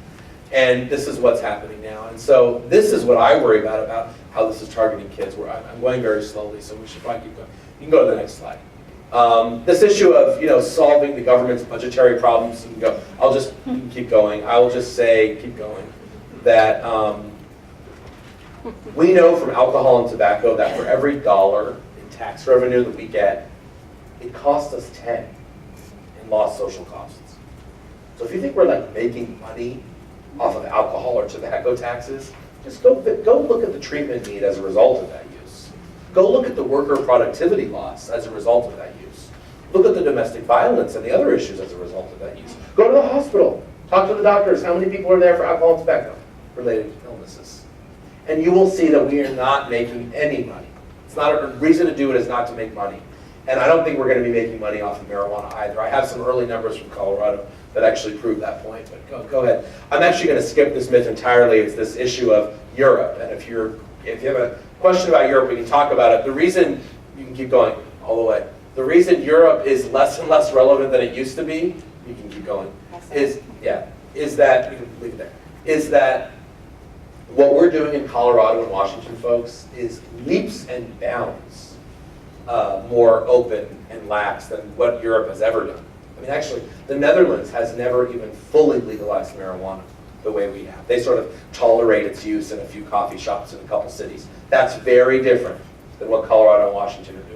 And this is what's happening now. And so this is what I worry about how this is targeting kids. I'm going very slowly, so we should probably keep going. You can go to the next slide. This issue of solving the government's budgetary problems. You can keep going. I will just say, keep going. That we know from alcohol and tobacco that for every dollar in tax revenue that we get, it costs us 10 in lost social costs. So if you think we're making money off of alcohol or tobacco taxes, just go look at the treatment need as a result of that use. Go look at the worker productivity loss as a result of that use. Look at the domestic violence and the other issues as a result of that use. Go to the hospital. Talk to the doctors. How many people are there for alcohol and tobacco-related illnesses? And you will see that we are not making any money. It's not a reason to do it is not to make money. And I don't think we're going to be making money off of marijuana either. I have some early numbers from Colorado that actually prove that point, but go ahead. I'm actually going to skip this myth entirely. It's this issue of Europe. And if you have a question about Europe, we can talk about it. The reason, you can keep going all the way, the reason Europe is less and less relevant than it used to be, you can keep going, is that, we can leave it there, is that what we're doing in Colorado and Washington, folks, is leaps and bounds more open and lax than what Europe has ever done. I mean, actually, the Netherlands has never even fully legalized marijuana the way we have. They sort of tolerate its use in a few coffee shops in a couple cities. That's very different than what Colorado and Washington are doing.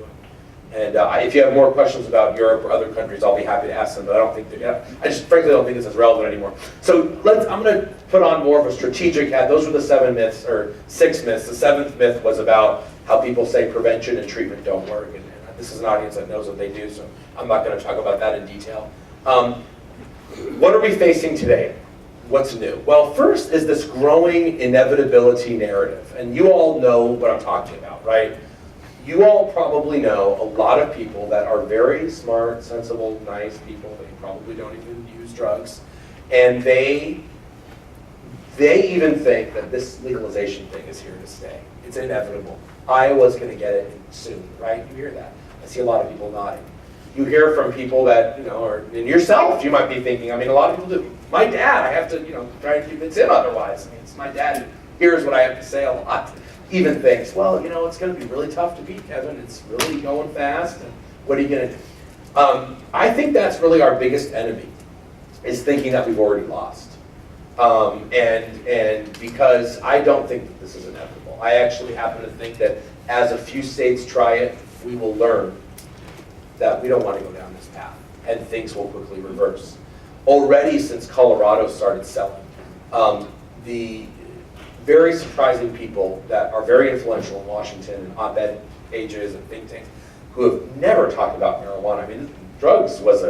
And if you have more questions about Europe or other countries, I'll be happy to ask them, but I don't think I just frankly don't think this is relevant anymore. So I'm going to put on more of a strategic hat. Those were the 7 myths, or 6 myths. The 7th myth was about how people say prevention and treatment don't work. And this is an audience that knows what they do, so I'm not going to talk about that in detail. What are we facing today? What's new? Well, first is this growing inevitability narrative. And you all know what I'm talking about, right? You all probably know a lot of people that are very smart, sensible, nice people. They probably don't even use drugs. And they even think that this legalization thing is here to stay. It's inevitable. Iowa's going to get it soon, right? You hear that. I see a lot of people nodding. You hear from people that, or in yourself, you might be thinking, I mean, a lot of people do. My dad, I have to, try to convince him otherwise. I mean, it's my dad who hears what I have to say a lot. Even thinks, well, it's going to be really tough to beat, Kevin. It's really going fast. And what are you going to do? I think that's really our biggest enemy, is thinking that we've already lost. And because I don't think that this is inevitable. I actually happen to think that as a few states try it, we will learn that we don't want to go down this path, and things will quickly reverse. Already, since Colorado started selling, the very surprising people that are very influential in Washington and op-ed pages and think tanks who have never talked about marijuana. I mean, drugs was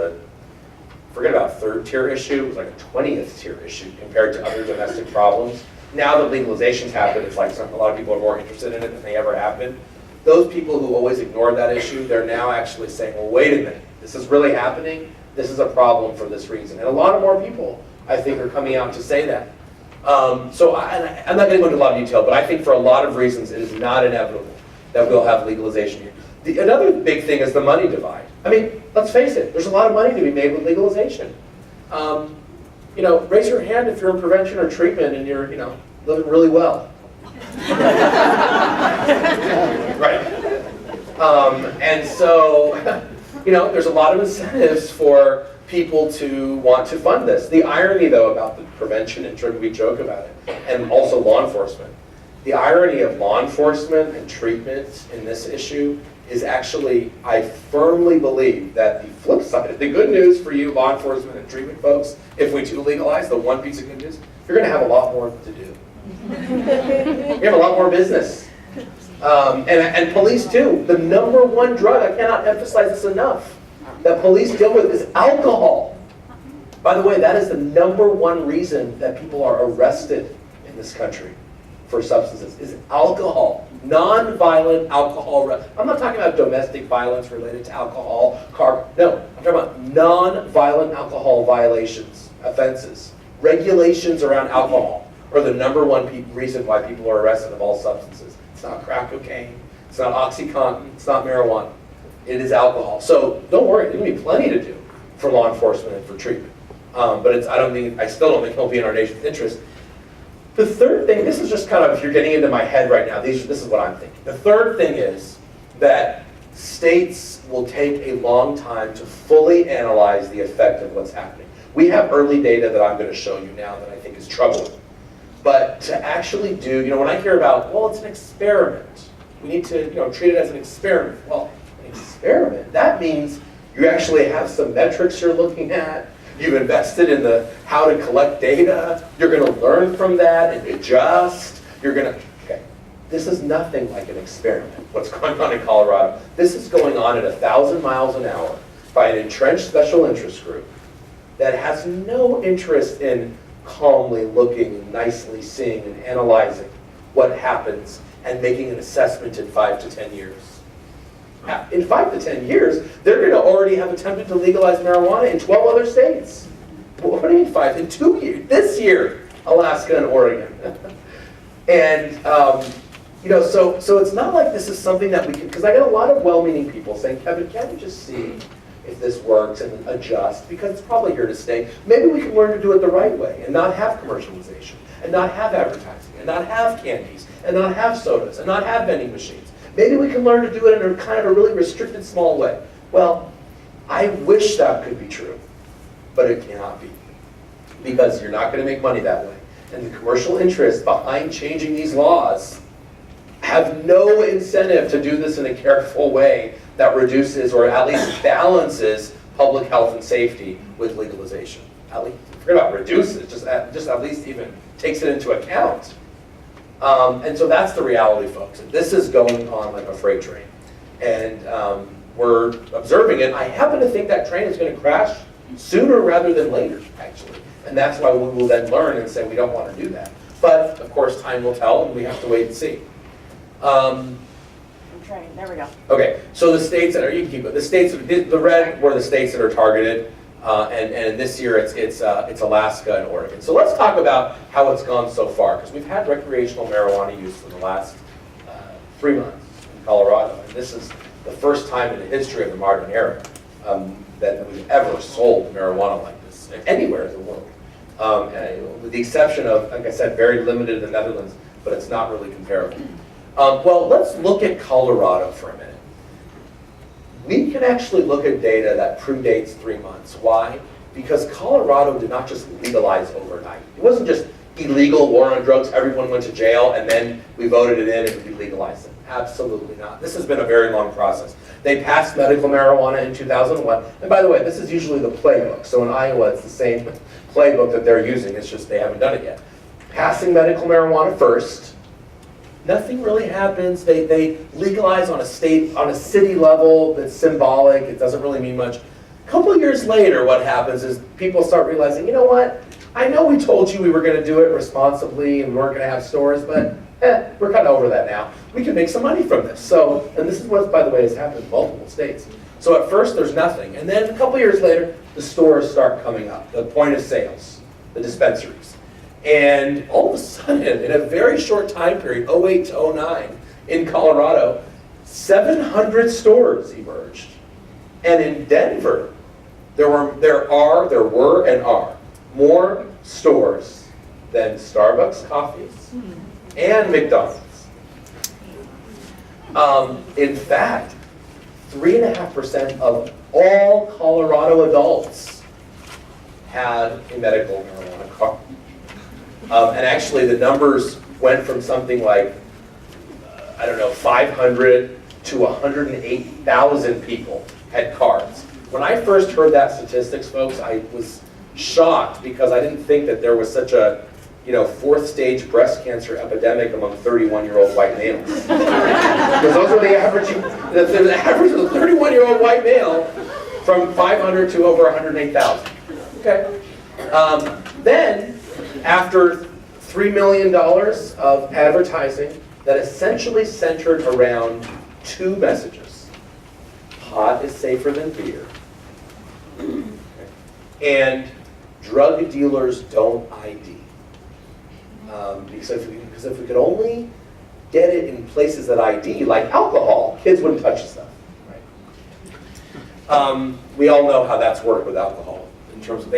forget about 3rd-tier issue, it was like a 20th-tier issue compared to other domestic problems. Now that legalization's happened, it's like a lot of people are more interested in it than they ever have been. Those people who always ignored that issue, they're now actually saying, well, wait a minute, this is really happening, this is a problem for this reason. And a lot of more people, I think, are coming out to say that. So I'm not going to go into a lot of detail, but I think for a lot of reasons it is not inevitable that we'll have legalization here. Another big thing is the money divide. I mean, let's face it, there's a lot of money to be made with legalization. Raise your hand if you're in prevention or treatment and you're, living really well. Right. And so, there's a lot of incentives for people to want to fund this. The irony, though, about the prevention and treatment, we joke about it, and also law enforcement. The irony of law enforcement and treatment in this issue is actually, I firmly believe that the flip side, the good news for you law enforcement and treatment folks, if we do legalize, the one piece of good news, you're going to have a lot more to do. You have a lot more business. And police too. The #1 drug, I cannot emphasize this enough, that police deal with is alcohol. By the way, that is the #1 reason that people are arrested in this country for substances, is alcohol. Non-violent alcohol. I'm not talking about domestic violence related to alcohol, no, I'm talking about non-violent alcohol violations, offenses. Regulations around alcohol are the #1 reason why people are arrested of all substances. It's not crack cocaine, it's not OxyContin, it's not marijuana. It is alcohol. So don't worry, there's going to be plenty to do for law enforcement and for treatment. But I still don't think it'll be in our nation's interest. The third thing, this is just kind of, if you're getting into my head right now, this is what I'm thinking. The third thing is that states will take a long time to fully analyze the effect of what's happening. We have early data that I'm going to show you now that I think is troubling. But to actually do, when I hear about, well, it's an experiment. We need to, treat it as an experiment. Well, an experiment, that means you actually have some metrics you're looking at. You've invested in how to collect data. You're going to learn from that and adjust. Okay. This is nothing like an experiment, what's going on in Colorado. This is going on at 1,000 miles an hour by an entrenched special interest group that has no interest in calmly looking and nicely seeing and analyzing what happens and making an assessment in 5 to 10 years. In 5 to 10 years, they're going to already have attempted to legalize marijuana in 12 other states. What do you mean 5? In 2 years, this year, Alaska and Oregon. And, so it's not like this is something that we can, because I get a lot of well-meaning people saying, Kevin, can't you just see if this works and adjust, because it's probably here to stay. Maybe we can learn to do it the right way and not have commercialization, and not have advertising, and not have candies, and not have sodas, and not have vending machines. Maybe we can learn to do it in a kind of a really restricted, small way. Well, I wish that could be true, but it cannot be, because you're not going to make money that way. And the commercial interest behind changing these laws have no incentive to do this in a careful way that reduces or at least balances public health and safety with legalization. At least, forget about reduces, just at least even takes it into account. And so that's the reality, folks. This is going on like a freight train. And we're observing it. I happen to think that train is going to crash sooner rather than later, actually. And that's why we will then learn and say we don't want to do that. But, of course, time will tell, and we have to wait and see. I'm trying, there we go. Okay, so the states that are, you can keep it, the states, the red were the states that are targeted, and this year it's Alaska and Oregon. So let's talk about how it's gone so far, because we've had recreational marijuana use for the last 3 months in Colorado, and this is the first time in the history of the modern era that we've ever sold marijuana like this anywhere in the world. With the exception of, like I said, very limited in the Netherlands, but it's not really comparable. Well, let's look at Colorado for a minute. We can actually look at data that predates 3 months. Why? Because Colorado did not just legalize overnight. It wasn't just illegal war on drugs, everyone went to jail, and then we voted it in and we legalized it. Absolutely not. This has been a very long process. They passed medical marijuana in 2001. And by the way, this is usually the playbook. So in Iowa, it's the same playbook that they're using. It's just they haven't done it yet. Passing medical marijuana first. Nothing really happens. They legalize on a city level that's symbolic. It doesn't really mean much. A couple years later, what happens is people start realizing, you know what? I know we told you we were going to do it responsibly and we weren't going to have stores, but we're kind of over that now. We can make some money from this. So, and this is what, by the way, has happened in multiple states. So at first, there's nothing. And then a couple years later, the stores start coming up, the point of sales, the dispensaries. And all of a sudden, in a very short time period, 08 to 09, in Colorado, 700 stores emerged. And in Denver, there were and are more stores than Starbucks coffees and McDonald's. In fact, 3.5% of all Colorado adults have a medical marijuana card. And actually the numbers went from something like, 500 to 108,000 people had cards. When I first heard that statistics, folks, I was shocked because I didn't think that there was such a, fourth stage breast cancer epidemic among 31-year-old white males. Because those are the average of the 31-year-old white male from 500 to over 108,000. Okay. Then, after $3 million of advertising that essentially centered around two messages. Pot is safer than beer. And drug dealers don't ID. Because if we could only get it in places that ID, like alcohol, kids wouldn't touch the stuff. Right? We all know how that's worked with alcohol in terms of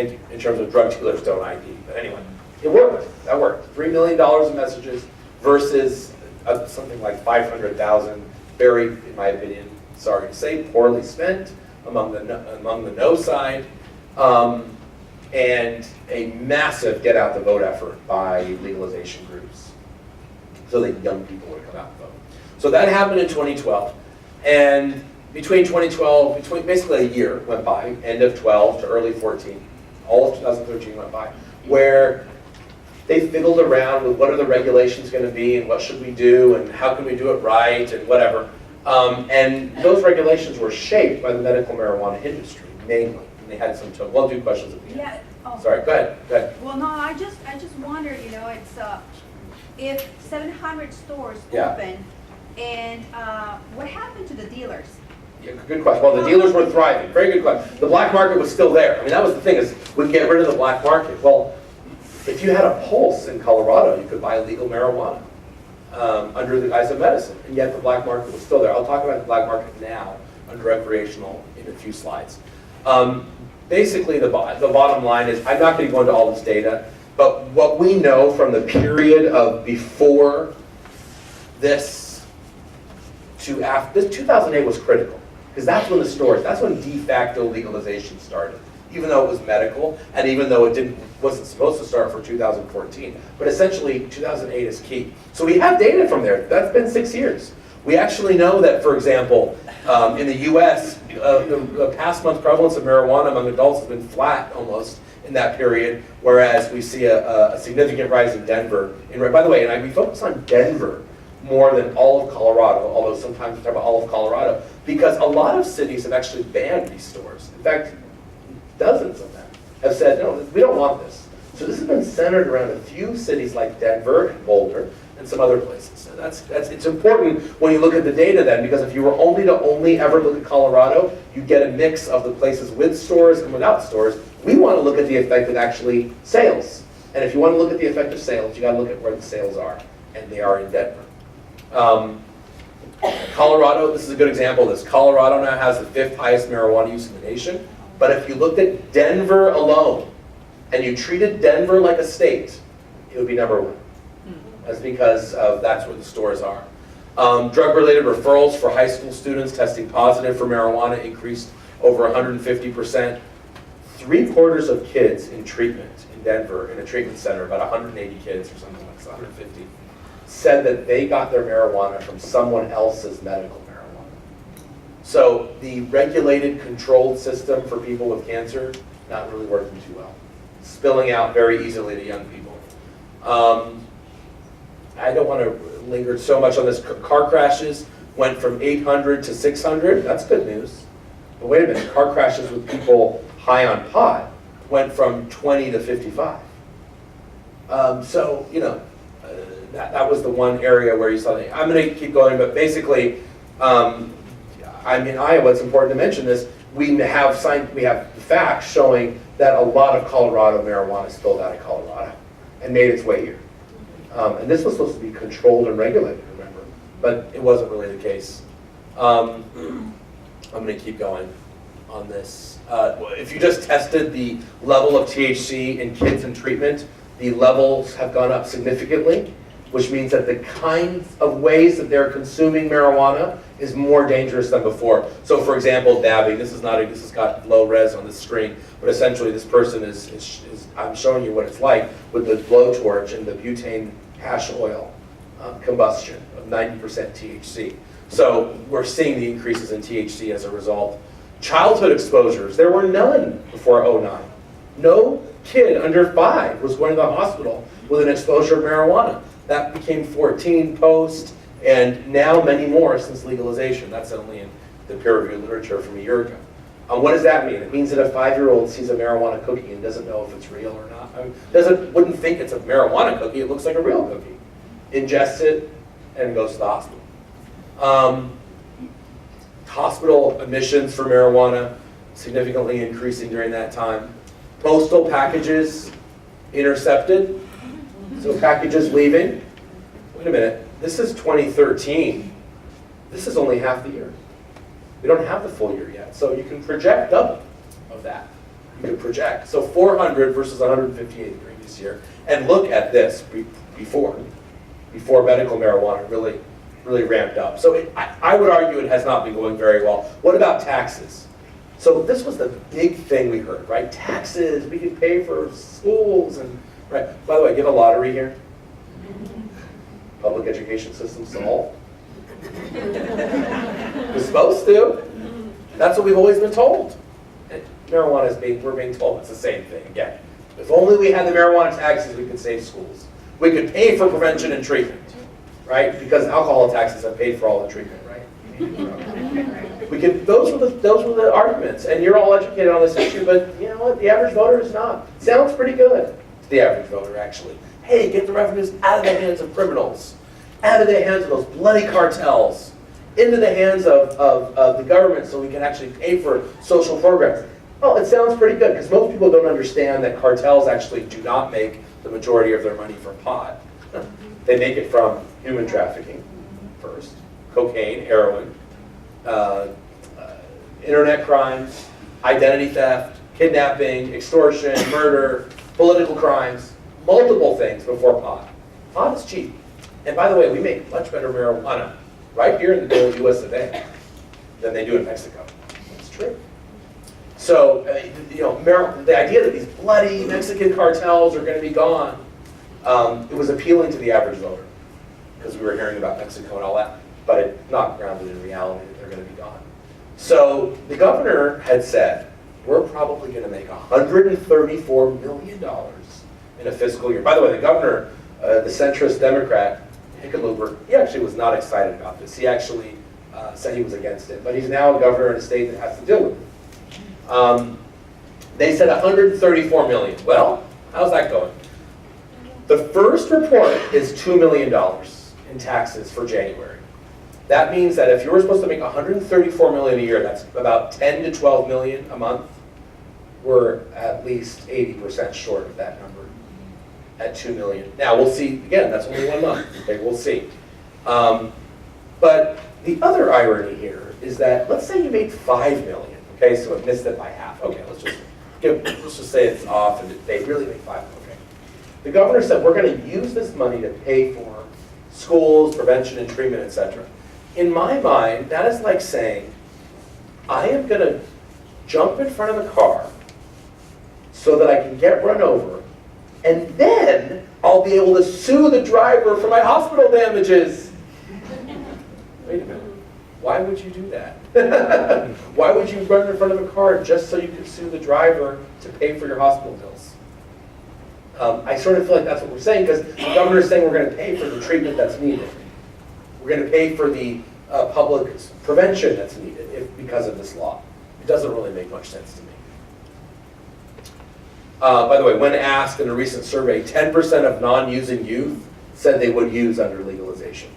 drug dealers don't ID. But anyway, it worked. That worked. $3 million in messages versus something like 500,000. Very, in my opinion, sorry to say, poorly spent among the no side. And a massive get out the vote effort by legalization groups so that young people would come out and vote. So that happened in 2012. And between basically a year went by, end of 12 to early 14, all of 2013 went by, where they fiddled around with what are the regulations going to be and what should we do and how can we do it right and whatever. And those regulations were shaped by the medical marijuana industry, mainly. And they had some, we'll do questions at the end. Yeah. Oh. Sorry, go ahead. Well, no, I just wondered, it's if 700 stores Yeah. open, and what happened to the dealers? Yeah, good question. Well, the dealers were thriving. Very good question. The black market was still there. I mean, that was the thing, is we get rid of the black market. Well, if you had a pulse in Colorado, you could buy legal marijuana under the guise of medicine, and yet the black market was still there. I'll talk about the black market now under recreational in a few slides. Basically, the bottom line is, I'm not going to go into all this data, but what we know from the period of before this to after, this 2008 was critical, because that's when that's when de facto legalization started. even though it was medical, and even though it wasn't supposed to start for 2014. But essentially, 2008 is key. So we have data from there. That's been 6 years. We actually know that, for example, in the US, the past month prevalence of marijuana among adults has been flat almost in that period, whereas we see a significant rise in Denver. By the way, and we focus on Denver more than all of Colorado, although sometimes we talk about all of Colorado, because a lot of cities have actually banned these stores. In fact, dozens of them have said, no, we don't want this. So this has been centered around a few cities like Denver and Boulder and some other places. And it's important when you look at the data then, because if you were only ever look at Colorado, you get a mix of the places with stores and without stores. We want to look at the effect of actually sales. And if you want to look at the effect of sales, you got to look at where the sales are. And they are in Denver. Colorado, this is a good example of this. Colorado now has the 5th highest marijuana use in the nation. But if you looked at Denver alone, and you treated Denver like a state, it would be #1. That's because that's where the stores are. Drug-related referrals for high school students testing positive for marijuana increased over 150%. 3/4 of kids in treatment in Denver, in a treatment center, about 180 kids or something like that, 150, said that they got their marijuana from someone else's medical marijuana. So the regulated, controlled system for people with cancer, not really working too well. Spilling out very easily to young people. I don't want to linger so much on this. Car crashes went from 800 to 600. That's good news. But wait a minute, car crashes with people high on pot went from 20 to 55. So, you know, that was the one area where you saw that. I'm going to keep going, but basically, I'm in Iowa. It's important to mention this. We have facts showing that a lot of Colorado marijuana spilled out of Colorado and made its way here. And this was supposed to be controlled and regulated, remember, but it wasn't really the case. I'm going to keep going on this. If you just tested the level of THC in kids in treatment, the levels have gone up significantly, which means that the kinds of ways that they're consuming marijuana is more dangerous than before. So for example, dabbing, this has got low res on the screen, but essentially this person is I'm showing you what it's like with the blowtorch and the butane hash oil combustion of 90% THC. So we're seeing the increases in THC as a result. Childhood exposures, there were none before '09. No kid under 5 was going to the hospital with an exposure of marijuana. That became 14 post, and now many more since legalization. That's only in the peer-reviewed literature from a year ago. What does that mean? It means that a 5-year-old sees a marijuana cookie and doesn't know if it's real or not. I mean, wouldn't think it's a marijuana cookie. It looks like a real cookie. Ingests it and goes to the hospital. Hospital admissions for marijuana significantly increasing during that time. Postal packages intercepted. So packages leaving. Wait a minute. This is 2013. This is only half the year. We don't have the full year yet. So you can project double of that. You can project. So 400 versus 158 the previous year. And look at this before medical marijuana really ramped up. So I would argue it has not been going very well. What about taxes? So this was the big thing we heard, right? Taxes, we could pay for schools and, right? By the way, get a lottery here. Public education system solved. We're supposed to. That's what we've always been told. And marijuana we're being told it's the same thing again. If only we had the marijuana taxes, we could save schools. We could pay for prevention and treatment, right? Because alcohol taxes have paid for all the treatment, right? We could. Those were the arguments, and you're all educated on this issue, but you know what? The average voter is not. Sounds pretty good to the average voter, actually. Hey, get the revenues out of the hands of criminals, out of the hands of those bloody cartels, into the hands of the government so we can actually pay for social programs. Well, it sounds pretty good, because most people don't understand that cartels actually do not make the majority of their money from pot. They make it from human trafficking first, cocaine, heroin, internet crimes, identity theft, kidnapping, extortion, murder, political crimes, multiple things before pot. Pot is cheap. And by the way, we make much better marijuana right here in the middle of the US of A than they do in Mexico. It's true. So, the idea that these bloody Mexican cartels are going to be gone, it was appealing to the average voter because we were hearing about Mexico and all that, but it's not grounded in reality that they're going to be gone. So the governor had said, we're probably going to make $134 million in a fiscal year. By the way, the governor, the centrist Democrat, Hickenlooper, he actually was not excited about this. He actually said he was against it, but he's now a governor in a state that has to deal with it. They said 134 million. Well, how's that going? The first report is $2 million in taxes for January. That means that if you were supposed to make 134 million a year, that's about 10 to 12 million a month. We're at least 80% short of that number at 2 million. Now we'll see, again, that's only 1 month, okay, we'll see. But the other irony here is that, let's say you made 5 million, okay, so it missed it by half. Okay, let's just say it's off and they really make 5 million, okay. The governor said, we're gonna use this money to pay for schools, prevention and treatment, etc. In my mind, that is like saying, I am gonna jump in front of the car so that I can get run over, and then I'll be able to sue the driver for my hospital damages. Wait a minute, why would you do that? Why would you run in front of a car just so you could sue the driver to pay for your hospital bills? I sort of feel like that's what we're saying, because the governor is saying we're going to pay for the treatment that's needed. We're going to pay for the public prevention that's needed because of this law. It doesn't really make much sense to me. By the way, when asked in a recent survey, 10% of non-using youth said they would use under legalization.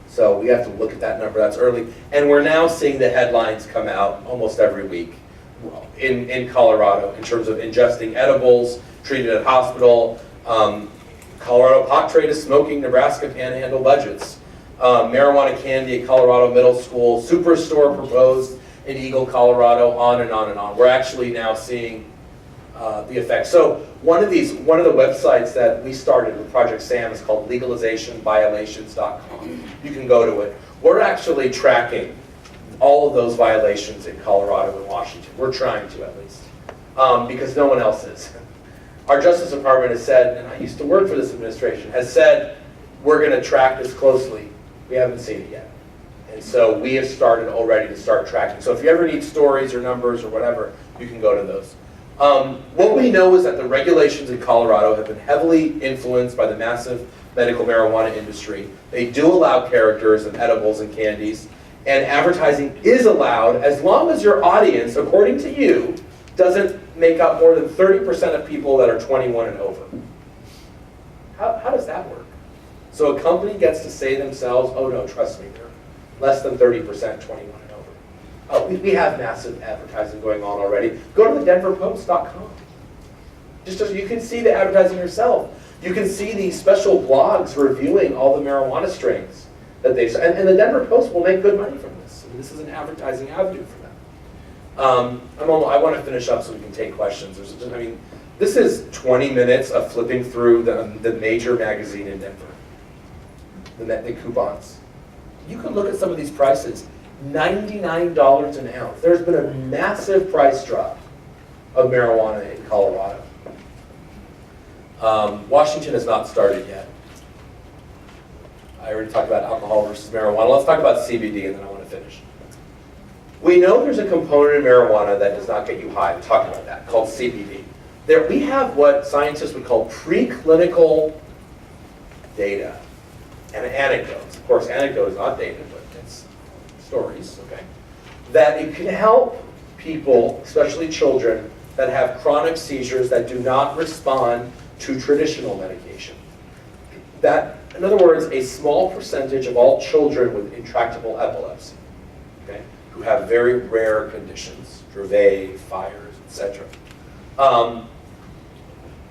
So we have to look at that number, that's early. And we're now seeing the headlines come out almost every week in Colorado in terms of ingesting edibles, treated at hospital. Colorado pot trade is smoking Nebraska panhandle budgets. Marijuana candy at Colorado Middle School, Superstore proposed in Eagle, Colorado, on and on and on. We're actually now seeing the effects. So one of the websites that we started with Project SAM is called legalizationviolations.com. You can go to it. We're actually tracking all of those violations in Colorado and Washington. We're trying to, at least, because no one else is. Our Justice Department has said, and I used to work for this administration, has said, we're going to track this closely. We haven't seen it yet. And so we have started already to start tracking. So if you ever need stories or numbers or whatever, you can go to those. What we know is that the regulations in Colorado have been heavily influenced by the massive medical marijuana industry. They do allow characters and edibles and candies, and advertising is allowed as long as your audience, according to you, doesn't make up more than 30% of people that are 21 and over. How does that work? So a company gets to say themselves, oh no, trust me, they're less than 30% 21 and over. Oh, we have massive advertising going on already. Go to thedenverpost.com. Just so you can see the advertising yourself. You can see these special blogs reviewing all the marijuana strains that they've, and the Denver Post will make good money from this. I mean, this is an advertising avenue for them. I want to finish up so we can take questions. This is 20 minutes of flipping through the major magazine in Denver, the coupons. You can look at some of these prices. $99 an ounce. There's been a massive price drop of marijuana in Colorado. Washington has not started yet. I already talked about alcohol versus marijuana. Let's talk about CBD and then I want to finish. We know there's a component in marijuana that does not get you high. We talked about that, called CBD. We have what scientists would call preclinical data and anecdotes. Of course, anecdote is not data, but it's stories, okay? That it can help people, especially children, that have chronic seizures that do not respond to traditional medication. That, in other words, a small percentage of all children with intractable epilepsy, okay, who have very rare conditions, Dravet, fires, etc.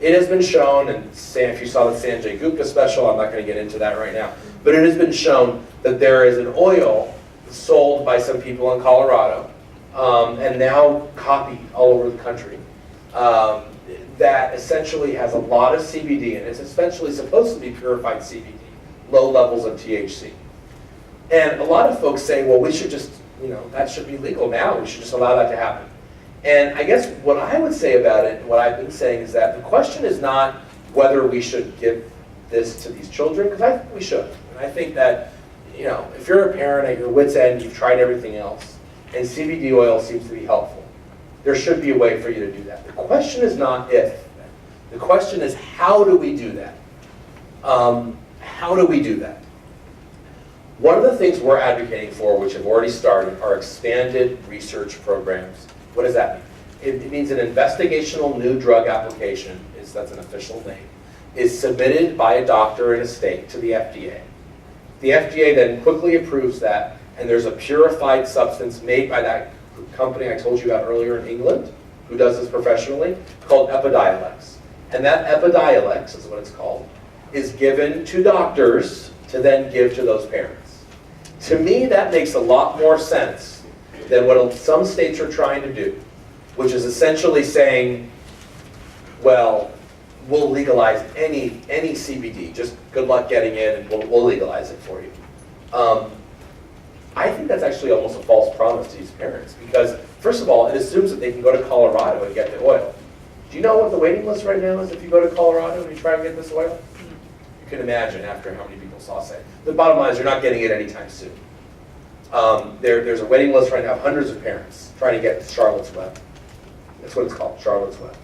It has been shown, and if you saw the Sanjay Gupta special, I'm not going to get into that right now, but it has been shown that there is an oil sold by some people in Colorado, and now copied all over the country, that essentially has a lot of CBD in it. It's essentially supposed to be purified CBD, low levels of THC. And a lot of folks say, well, we should just, that should be legal now. We should just allow that to happen. And I guess what I would say about it, and what I've been saying, is that the question is not whether we should give this to these children, because I think we should. And I think that, you know, if you're a parent at your wit's end, you've tried everything else, and CBD oil seems to be helpful, there should be a way for you to do that. The question is not if. The question is, how do we do that? How do we do that? One of the things we're advocating for, which have already started, are expanded research programs. What does that mean? It means an investigational new drug application, that's an official name, is submitted by a doctor in a state to the FDA. The FDA then quickly approves that, and there's a purified substance made by that company I told you about earlier in England, who does this professionally, called Epidiolex. And that Epidiolex, is what it's called, is given to doctors to then give to those parents. To me, that makes a lot more sense than what some states are trying to do, which is essentially saying, well, we'll legalize any CBD. Just good luck getting in, and we'll legalize it for you. I think that's actually almost a false promise to these parents, because first of all, it assumes that they can go to Colorado and get the oil. Do you know what the waiting list right now is if you go to Colorado and you try and get this oil? You can imagine after how many people saw say. The bottom line is you're not getting it anytime soon. There's a waiting list right now of hundreds of parents trying to get Charlotte's Web. That's what it's called, Charlotte's Web.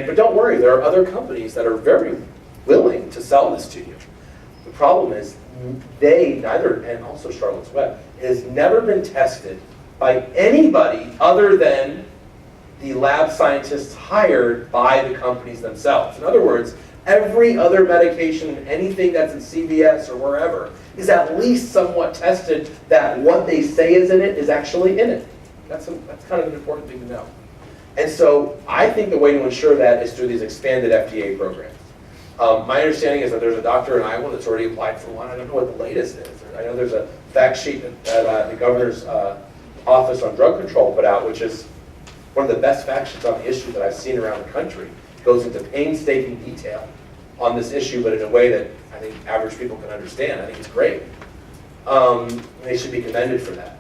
But don't worry, there are other companies that are very willing to sell this to you. The problem is and also Charlotte's Web, it has never been tested by anybody other than the lab scientists hired by the companies themselves. In other words, every other medication, anything that's in CVS or wherever, is at least somewhat tested that what they say is in it is actually in it. That's kind of an important thing to know. And so I think the way to ensure that is through these expanded FDA programs. My understanding is that there's a doctor in Iowa that's already applied for one. I don't know what the latest is. I know there's a fact sheet that the governor's Office on Drug Control put out, which is one of the best fact sheets on the issue that I've seen around the country. It goes into painstaking detail on this issue, but in a way that I think average people can understand. I think it's great. They should be commended for that.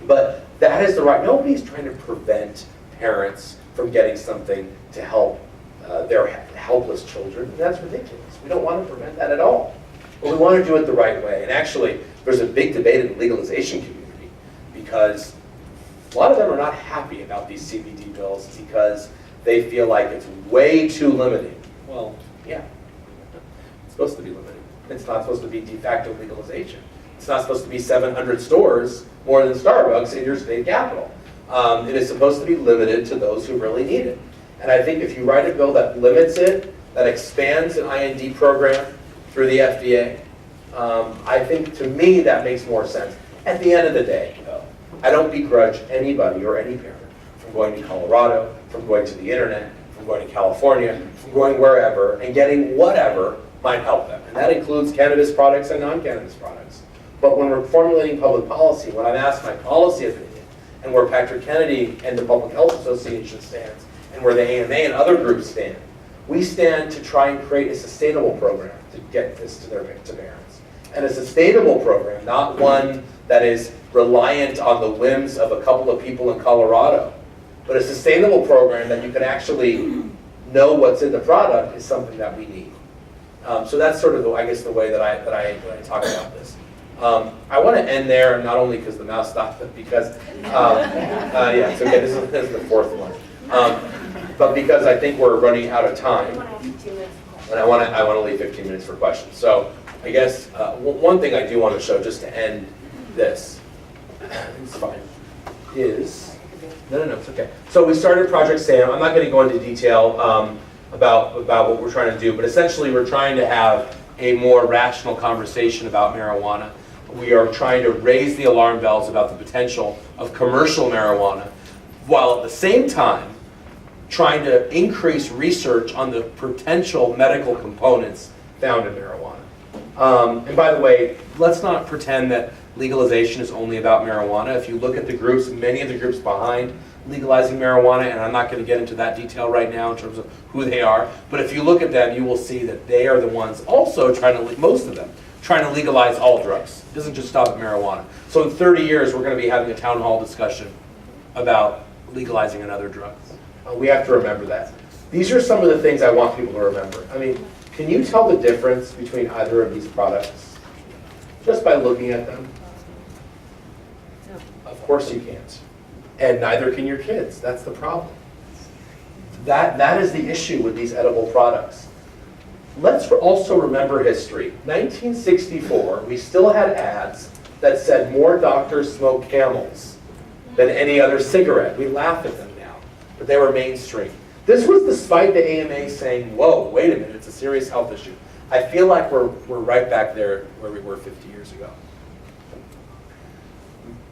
But that is the right, nobody's trying to prevent parents from getting something to help their helpless children. And that's ridiculous. We don't want to prevent that at all. But we want to do it the right way. And actually, there's a big debate in the legalization community because a lot of them are not happy about these CBD bills because they feel like it's way too limiting. Well, yeah, it's supposed to be limited. It's not supposed to be de facto legalization. It's not supposed to be 700 stores, more than Starbucks, in your state capital. It is supposed to be limited to those who really need it. And I think if you write a bill that limits it, that expands an IND program through the FDA, I think to me that makes more sense. At the end of the day, though, I don't begrudge anybody or any parent from going to Colorado, from going to the internet, from going to California, from going wherever, and getting whatever might help them. And that includes cannabis products and non-cannabis products. But when we're formulating public policy, when I'm asked my policy opinion, and where Patrick Kennedy and the Public Health Association stands, and where the AMA and other groups stand, we stand to try and create a sustainable program to get this to parents. And a sustainable program, not one that is reliant on the whims of a couple of people in Colorado, but a sustainable program that you can actually know what's in the product is something that we need. So that's sort of, I guess, the way that I talk about this. I want to end there, not only because the mouse stopped, but because, yeah, it's okay, this is the fourth one. But because I think we're running out of time, and I want to leave 15 minutes for questions. So I guess one thing I do want to show, just to end this, it's fine, is, no, it's okay. So we started Project SAM. I'm not going to go into detail about what we're trying to do, but essentially we're trying to have a more rational conversation about marijuana. We are trying to raise the alarm bells about the potential of commercial marijuana, while at the same time trying to increase research on the potential medical components found in marijuana. And by the way, let's not pretend that legalization is only about marijuana. If you look at the groups, many of the groups behind legalizing marijuana, and I'm not going to get into that detail right now in terms of who they are, but if you look at them, you will see that they are the ones also most of them, trying to legalize all drugs. It doesn't just stop at marijuana. So in 30 years, we're going to be having a town hall discussion about legalizing another drugs. We have to remember that. These are some of the things I want people to remember. I mean, can you tell the difference between either of these products just by looking at them? Of course you can't. And neither can your kids. That's the problem. That is the issue with these edible products. Let's also remember history. 1964, we still had ads that said more doctors smoke Camels than any other cigarette. We laugh at them now, but they were mainstream. This was despite the AMA saying, whoa, wait a minute, it's a serious health issue. I feel like we're right back there where we were 50 years ago.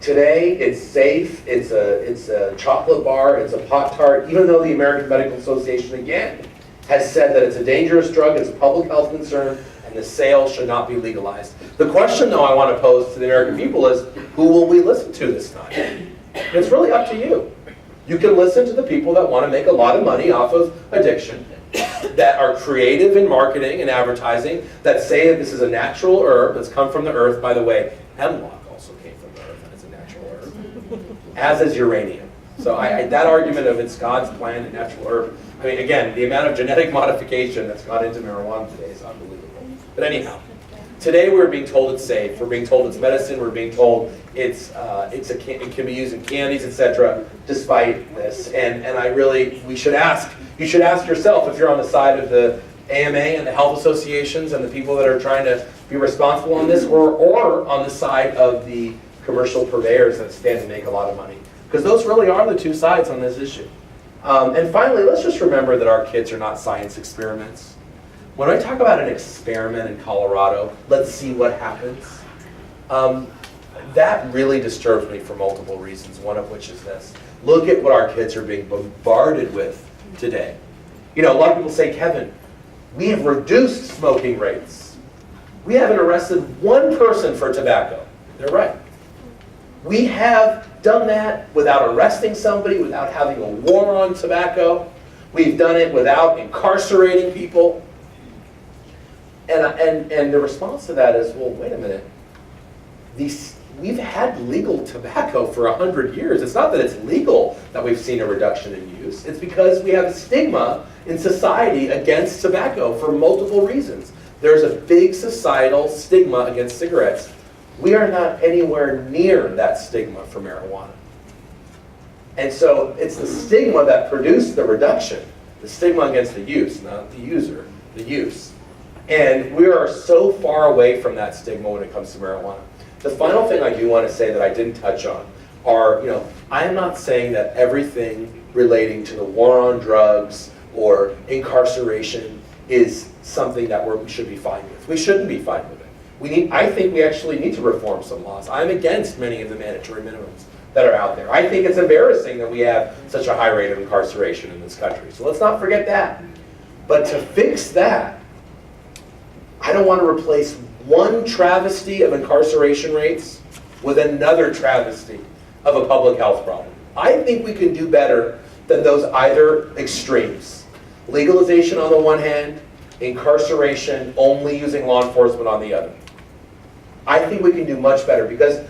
Today, it's safe, it's a chocolate bar, it's a Pop-Tart, even though the American Medical Association, again, has said that it's a dangerous drug, it's a public health concern, and the sale should not be legalized. The question, though, I want to pose to the American people is, who will we listen to this time? It's really up to you. You can listen to the people that want to make a lot of money off of addiction, that are creative in marketing and advertising, that say that this is a natural herb that's come from the earth. By the way, hemlock also came from the earth and it's a natural herb, as is uranium. So that argument of it's God's plan and natural herb, I mean, again, the amount of genetic modification that's gone into marijuana today is unbelievable. But anyhow, today we're being told it's safe, we're being told it's medicine, we're being told it can be used in candies, etc., despite this. And you should ask yourself if you're on the side of the AMA and the health associations and the people that are trying to be responsible on this, or on the side of the commercial purveyors that stand to make a lot of money. Because those really are the two sides on this issue. And finally, let's just remember that our kids are not science experiments. When I talk about an experiment in Colorado, let's see what happens, that really disturbs me for multiple reasons, one of which is this. Look at what our kids are being bombarded with today. You know, a lot of people say, Kevin, we have reduced smoking rates. We haven't arrested one person for tobacco. They're right. We have done that without arresting somebody, without having a war on tobacco. We've done it without incarcerating people. And the response to that is, well, wait a minute. We've had legal tobacco for 100 years. It's not that it's legal that we've seen a reduction in use. It's because we have a stigma in society against tobacco for multiple reasons. There's a big societal stigma against cigarettes. We are not anywhere near that stigma for marijuana. And so it's the stigma that produced the reduction, the stigma against the use, not the user, the use. And we are so far away from that stigma when it comes to marijuana. The final thing I do want to say that I didn't touch on are, I am not saying that everything relating to the war on drugs or incarceration is something that we should be fine with. We shouldn't be fine with it. I think we actually need to reform some laws. I'm against many of the mandatory minimums that are out there. I think it's embarrassing that we have such a high rate of incarceration in this country. So let's not forget that. But to fix that, I don't want to replace one travesty of incarceration rates with another travesty of a public health problem. I think we can do better than those either extremes. Legalization on the one hand, incarceration only using law enforcement on the other. I think we can do much better, because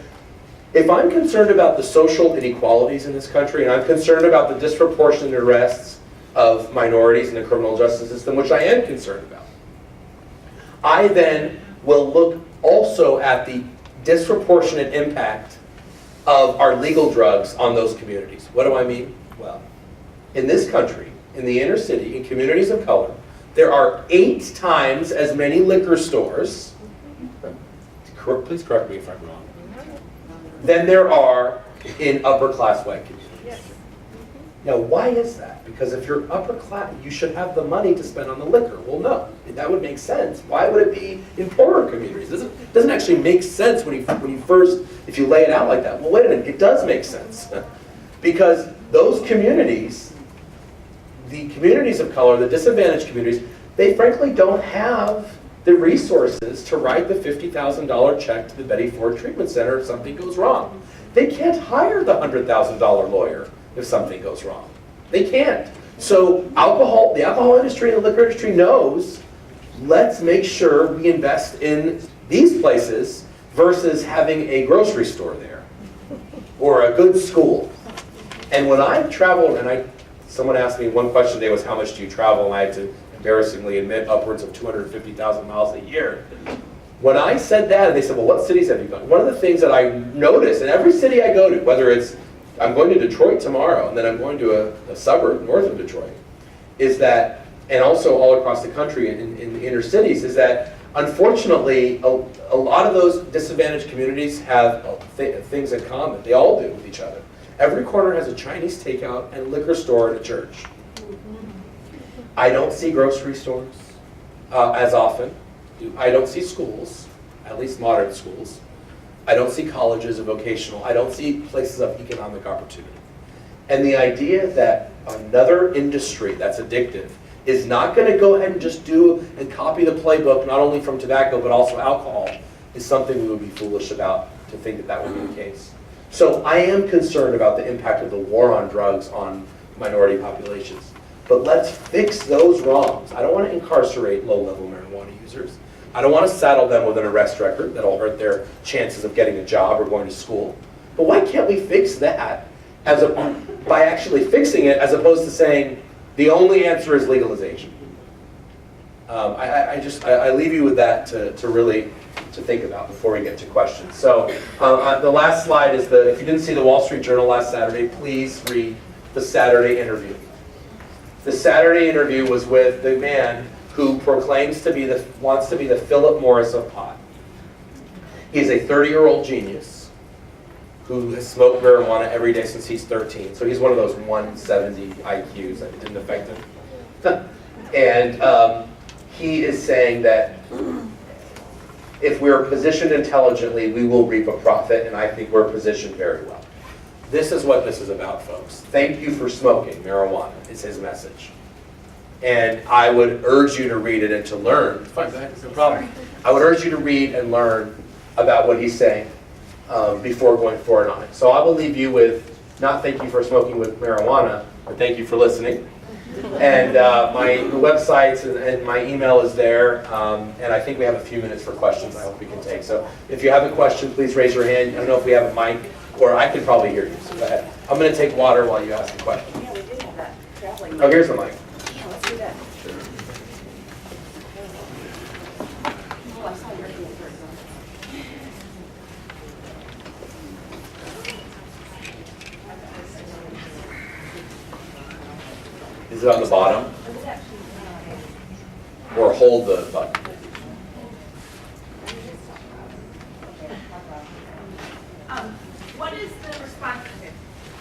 if I'm concerned about the social inequalities in this country, and I'm concerned about the disproportionate arrests of minorities in the criminal justice system, which I am concerned about, I then will look also at the disproportionate impact of our legal drugs on those communities. What do I mean? Well, in this country, in the inner city, in communities of color, there are 8 times as many liquor stores, please correct me if I'm wrong, than there are in upper class white communities. Now, why is that? Because if you're upper class, you should have the money to spend on the liquor. Well, no, that would make sense. Why would it be in poorer communities? It doesn't actually make sense when you first, if you lay it out like that. Well, wait a minute, it does make sense. Because those communities, the communities of color, the disadvantaged communities, they frankly don't have the resources to write the $50,000 check to the Betty Ford Treatment Center if something goes wrong. They can't hire the $100,000 lawyer if something goes wrong. They can't. So the alcohol industry and the liquor industry knows, let's make sure we invest in these places versus having a grocery store there or a good school. And when I travel, and someone asked me, one question today was, how much do you travel? And I had to embarrassingly admit upwards of 250,000 miles a year. When I said that, and they said, well, what cities have you gone? One of the things that I notice in every city I go to, whether it's, I'm going to Detroit tomorrow, and then I'm going to a suburb north of Detroit, is that, and also all across the country in the inner cities, is that unfortunately, a lot of those disadvantaged communities have things in common. They all do with each other. Every corner has a Chinese takeout and liquor store and a church. I don't see grocery stores as often. I don't see schools, at least modern schools. I don't see colleges or vocational. I don't see places of economic opportunity. And the idea that another industry that's addictive is not going to go ahead and just do and copy the playbook, not only from tobacco but also alcohol, is something we would be foolish about to think that that would be the case. So I am concerned about the impact of the war on drugs on minority populations. But let's fix those wrongs. I don't want to incarcerate low-level marijuana users. I don't want to saddle them with an arrest record that'll hurt their chances of getting a job or going to school. But why can't we fix that by actually fixing it, as opposed to saying the only answer is legalization? I leave you with that to really think about before we get to questions. So the last slide is if you didn't see the Wall Street Journal last Saturday, please read the Saturday interview. The Saturday interview was with the man who proclaims wants to be the Philip Morris of pot. He's a 30-year-old genius who has smoked marijuana every day since he's 13. So he's one of those 170 IQs that didn't affect him. And he is saying that if we're positioned intelligently, we will reap a profit, and I think we're positioned very well. This is what this is about, folks. Thank you for smoking marijuana, is his message. And I would urge you to read it and to learn. Fine, go ahead, no problem. I would urge you to read and learn about what he's saying before going forward on it. So I will leave you with, not thank you for smoking with marijuana, but thank you for listening. And my websites and my email is there, and I think we have a few minutes for questions I hope we can take. So if you have a question, please raise your hand. I don't know if we have a mic, or I can probably hear you, so go ahead. I'm going to take water while you ask the question. Yeah, we did have that traveling. Oh, here's the mic. Yeah, let's do that. Oh, I saw your hand first. Is it on the bottom? Or hold the button?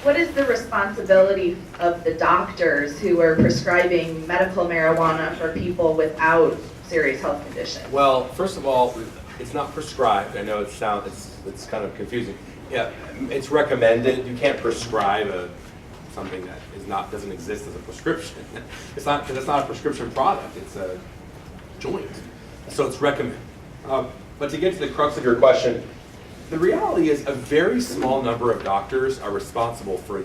What is the responsibility of the doctors who are prescribing medical marijuana for people without serious health conditions? Well, first of all, it's not prescribed. I know it's kind of confusing. Yeah, it's recommended. You can't prescribe something that doesn't exist as a prescription. It's not, because it's not a prescription product. It's a joint. So it's recommended. But to get to the crux of your question, the reality is a very small number of doctors are responsible for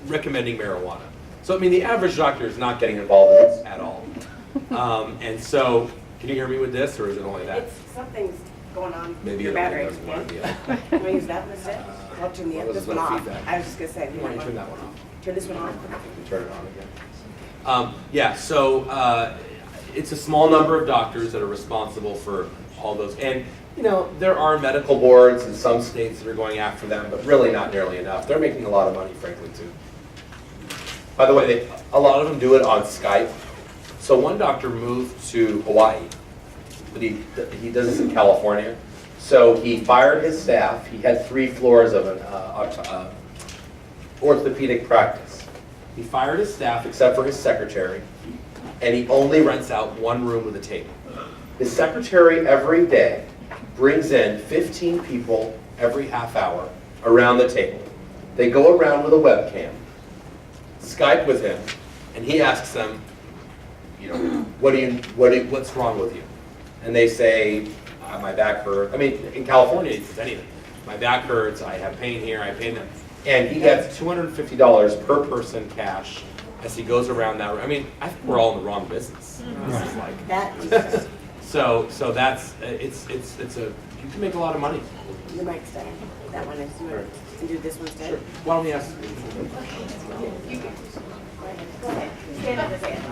recommending marijuana. So I mean, the average doctor is not getting involved in this at all. And so, can you hear me with this, or is it only that? Something's going on Maybe with your it only battery. does one, Yeah. yeah. Can we use that instead? I'll turn Well, this there's one no off. feedback. I was just going to say. Why don't you turn that one off? Turn this one off. You turn it on again. Yeah, so it's a small number of doctors that are responsible for all those. And, you know, there are medical boards in some states that are going after them, but really not nearly enough. They're making a lot of money, frankly, too. By the way, a lot of them do it on Skype. So one doctor moved to Hawaii, but he does this in California. So he fired his staff. He had 3 floors of an orthopedic practice. He fired his staff except for his secretary, and he only rents out one room with a table. His secretary every day brings in 15 people every half hour around the table. They go around with a webcam, Skype with him, and he asks them, you know, what's wrong with you? And they say, my back hurts. I mean, in California, it's anything. My back hurts, I have pain here, I have pain there. And he gets $250 per person cash as he goes around that. I mean, I think we're all in the wrong business. This is like, That is So that's, it's a, you can make a lot of money. The mic's down. That one is, you want to do this one instead? Sure. Why don't we ask? Go ahead. Stand up a second.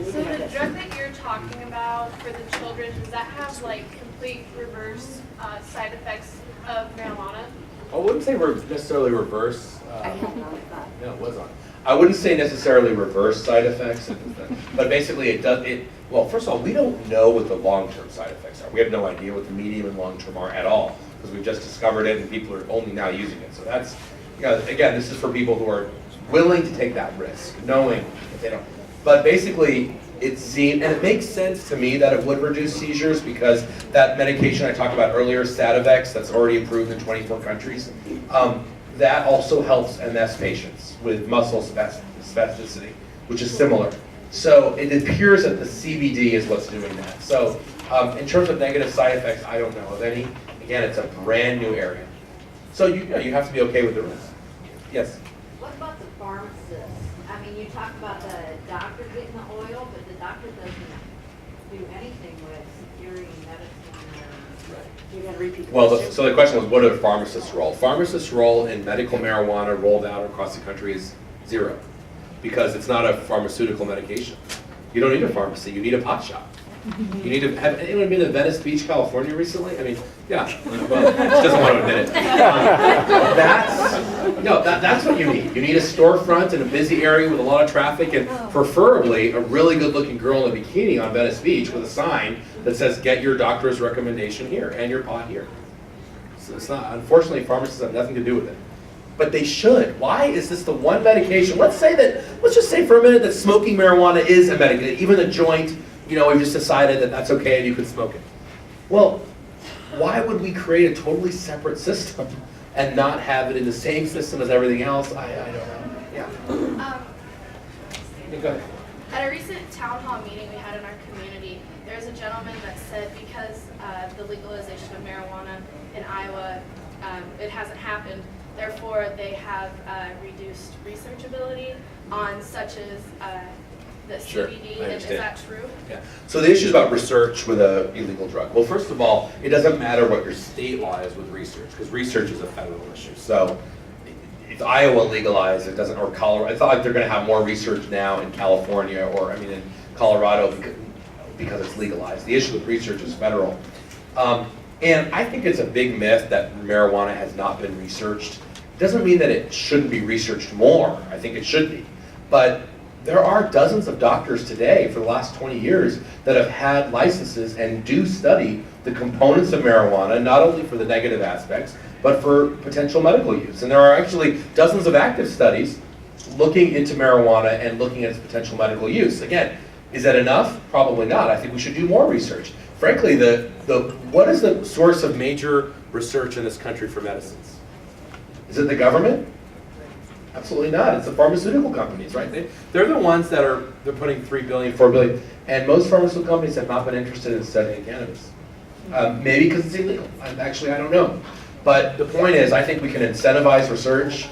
So the drug that you're talking about for the children, does that have like complete reverse side effects of marijuana? I wouldn't say necessarily reverse. I have not thought. No, it was on. I wouldn't say necessarily reverse side effects, but basically it does, well, first of all, we don't know what the long-term side effects are. We have no idea what the medium and long-term are at all, because we've just discovered it and people are only now using it. So that's, you know, again, this is for people who are willing to take that risk, knowing that they don't. But basically, it seemed, and it makes sense to me that it would reduce seizures because that medication I talked about earlier, Sativex, that's already approved in 24 countries, that also helps MS patients with muscle spasticity, which is similar. So it appears that the CBD is what's doing that. So in terms of negative side effects, I don't know of any. Again, it's a brand new area. So you have to be okay with the risk. Yes? What about the pharmacist? I mean, you talk about the doctor getting the oil, but the doctor doesn't do anything with securing medicine or... You gotta repeat the Well, question. so the question was, what are pharmacists' role? Pharmacists' role in medical marijuana rolled out across the country is zero, because it's not a pharmaceutical medication. You don't need a pharmacy, you need a pot shop. You need to, have anyone been to Venice Beach, California recently? I mean, yeah, well, she doesn't want to admit it. That's what you need. You need a storefront in a busy area with a lot of traffic, and preferably a really good looking girl in a bikini on Venice Beach with a sign that says, get your doctor's recommendation here, and your pot here. So it's not, unfortunately, pharmacists have nothing to do with it. But they should. Why is this the one medication? Let's just say for a minute that smoking marijuana is a medication, even a joint, we've just decided that that's okay and you can smoke it. Well, why would we create a totally separate system and not have it in the same system as everything else? I don't know. Yeah. Go ahead. At a recent town hall meeting we had in our community, there was a gentleman that said because the legalization of marijuana in Iowa, it hasn't happened, therefore they have reduced researchability on such as the Sure, CBD. I Is understand. that true? Yeah. So the issue is about research with an illegal drug. Well, first of all, it doesn't matter what your state law is with research, because research is a federal issue. So if Iowa legalized, it doesn't, or Colorado, it's not like they're going to have more research now in California or, in Colorado because it's legalized. The issue with research is federal. And I think it's a big myth that marijuana has not been researched. It doesn't mean that it shouldn't be researched more. I think it should be. But there are dozens of doctors today for the last 20 years that have had licenses and do study the components of marijuana, not only for the negative aspects, but for potential medical use. And there are actually dozens of active studies looking into marijuana and looking at its potential medical use. Again, is that enough? Probably not. I think we should do more research. Frankly, what is the source of major research in this country for medicines? Is it the government? Absolutely not. It's the pharmaceutical companies, right? They're the ones that they're putting $3 billion, $4 billion, and most pharmaceutical companies have not been interested in studying cannabis. Maybe because it's illegal. I don't know. But the point is, I think we can incentivize research,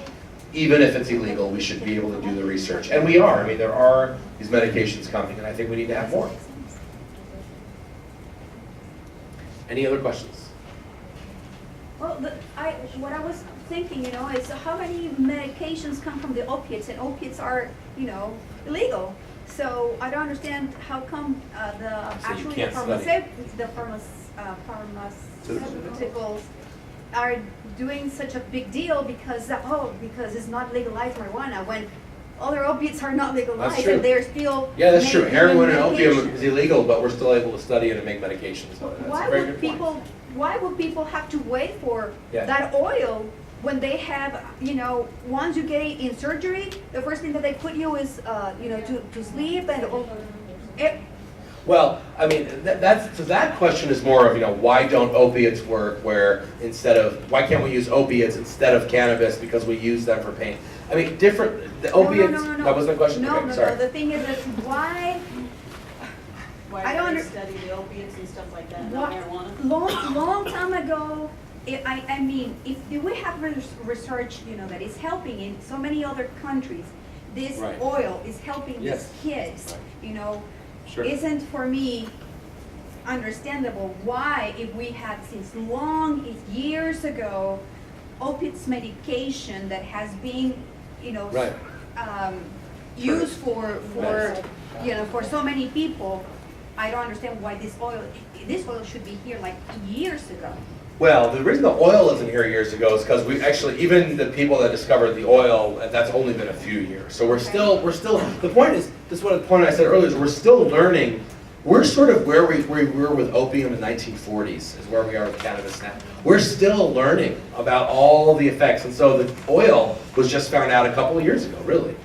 even if it's illegal. We should be able to do the research, and we are. There are these medications coming, and I think we need to have more. Any other questions? Well, what I was thinking, is how many medications come from the opiates, and opiates are, illegal. So I don't understand how come the pharmaceuticals are doing such a big deal because it's not legalized marijuana when other opiates are not legalized. That's true. And they're still Yeah, that's true. making Heroin and opium medication. is illegal, but we're still able to study it and make medications. So that's a very good point. Why would people have to wait for Yeah. that oil when they have, once you get it in surgery, the first thing that they put you is, to sleep and Well, that question is more of, why don't opiates work why can't we use opiates instead of cannabis because we use them for pain? The opiates, No. that wasn't the question? No, Okay, no, sorry. no, the thing is that why I don't Why under- study the opiates and stuff like that, What- not marijuana? long time ago, if we have research, that is helping in so many other countries, this Right. oil is helping Yes. these kids, Sure. isn't for me understandable why, if we had since years ago, opiates medication that has been, Right. used for for so many people, I don't understand why this oil should be here like years ago. Well, the reason the oil isn't here years ago is because we actually, even the people that discovered the oil, that's only been a few years. So we're still, the point is, this is what the point I said earlier, is we're still learning. We're sort of where we were with opium in the 1940s, is where we are with cannabis now. We're still learning about all the effects, and so the oil was just found out a couple of years ago, really.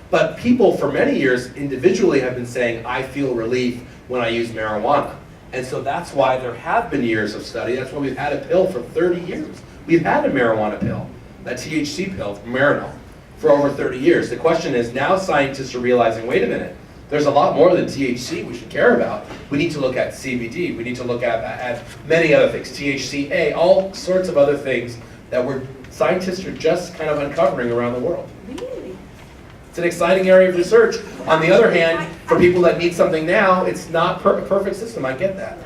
But people for many years individually have been saying, I feel relief when I use marijuana. And so that's why there have been years of study. That's why we've had a pill for 30 years. We've had a marijuana pill, that THC pill, Marinol, for over 30 years. The question is, now scientists are realizing, wait a minute, there's a lot more than THC we should care about. We need to look at CBD. We need to look at many other things, THCA, all sorts of other things that scientists are just kind of uncovering around the world. Really? It's an exciting area of research. On the other hand, for people that need something now, it's not a perfect system. I get that.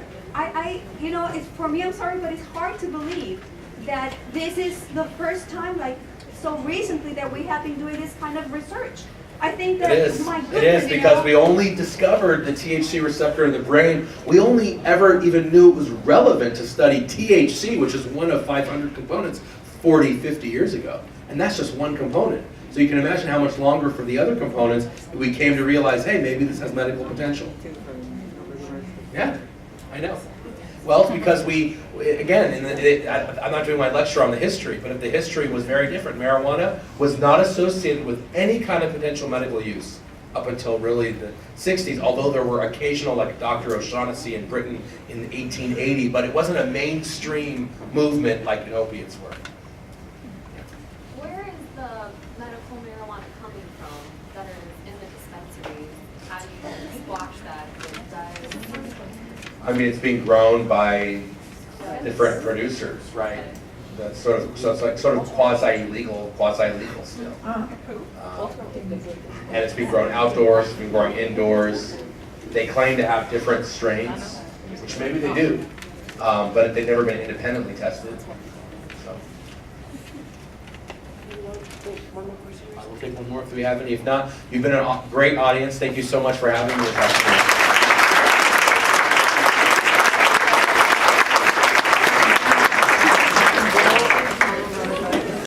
It's for me, I'm sorry, but it's hard to believe that this is the first time, like, so recently, that we have been doing this kind of research. I think that, It is. my It goodness, is because we only discovered the THC receptor in the brain. We only ever even knew it was relevant to study THC, which is one of 500 components, 40, 50 years ago. And that's just one component. So you can imagine how much longer for the other components we came to realize, hey, maybe this has medical potential. Yeah, I know. Well, it's because I'm not doing my lecture on the history, but if the history was very different, marijuana was not associated with any kind of potential medical use up until really the 60s, although there were occasional, like Dr. O'Shaughnessy in Britain in 1880, but it wasn't a mainstream movement like the opiates were. Where is the medical marijuana coming from that are in the dispensaries? How do you squash that? I mean, it's being grown by different producers, right? That's so it's like sort of quasi-legal still. And it's being grown outdoors, it's been growing indoors. They claim to have different strains, which maybe they do, but they've never been independently tested. So. I will take one more if we have any. If not, you've been a great audience. Thank you so much for having me this afternoon.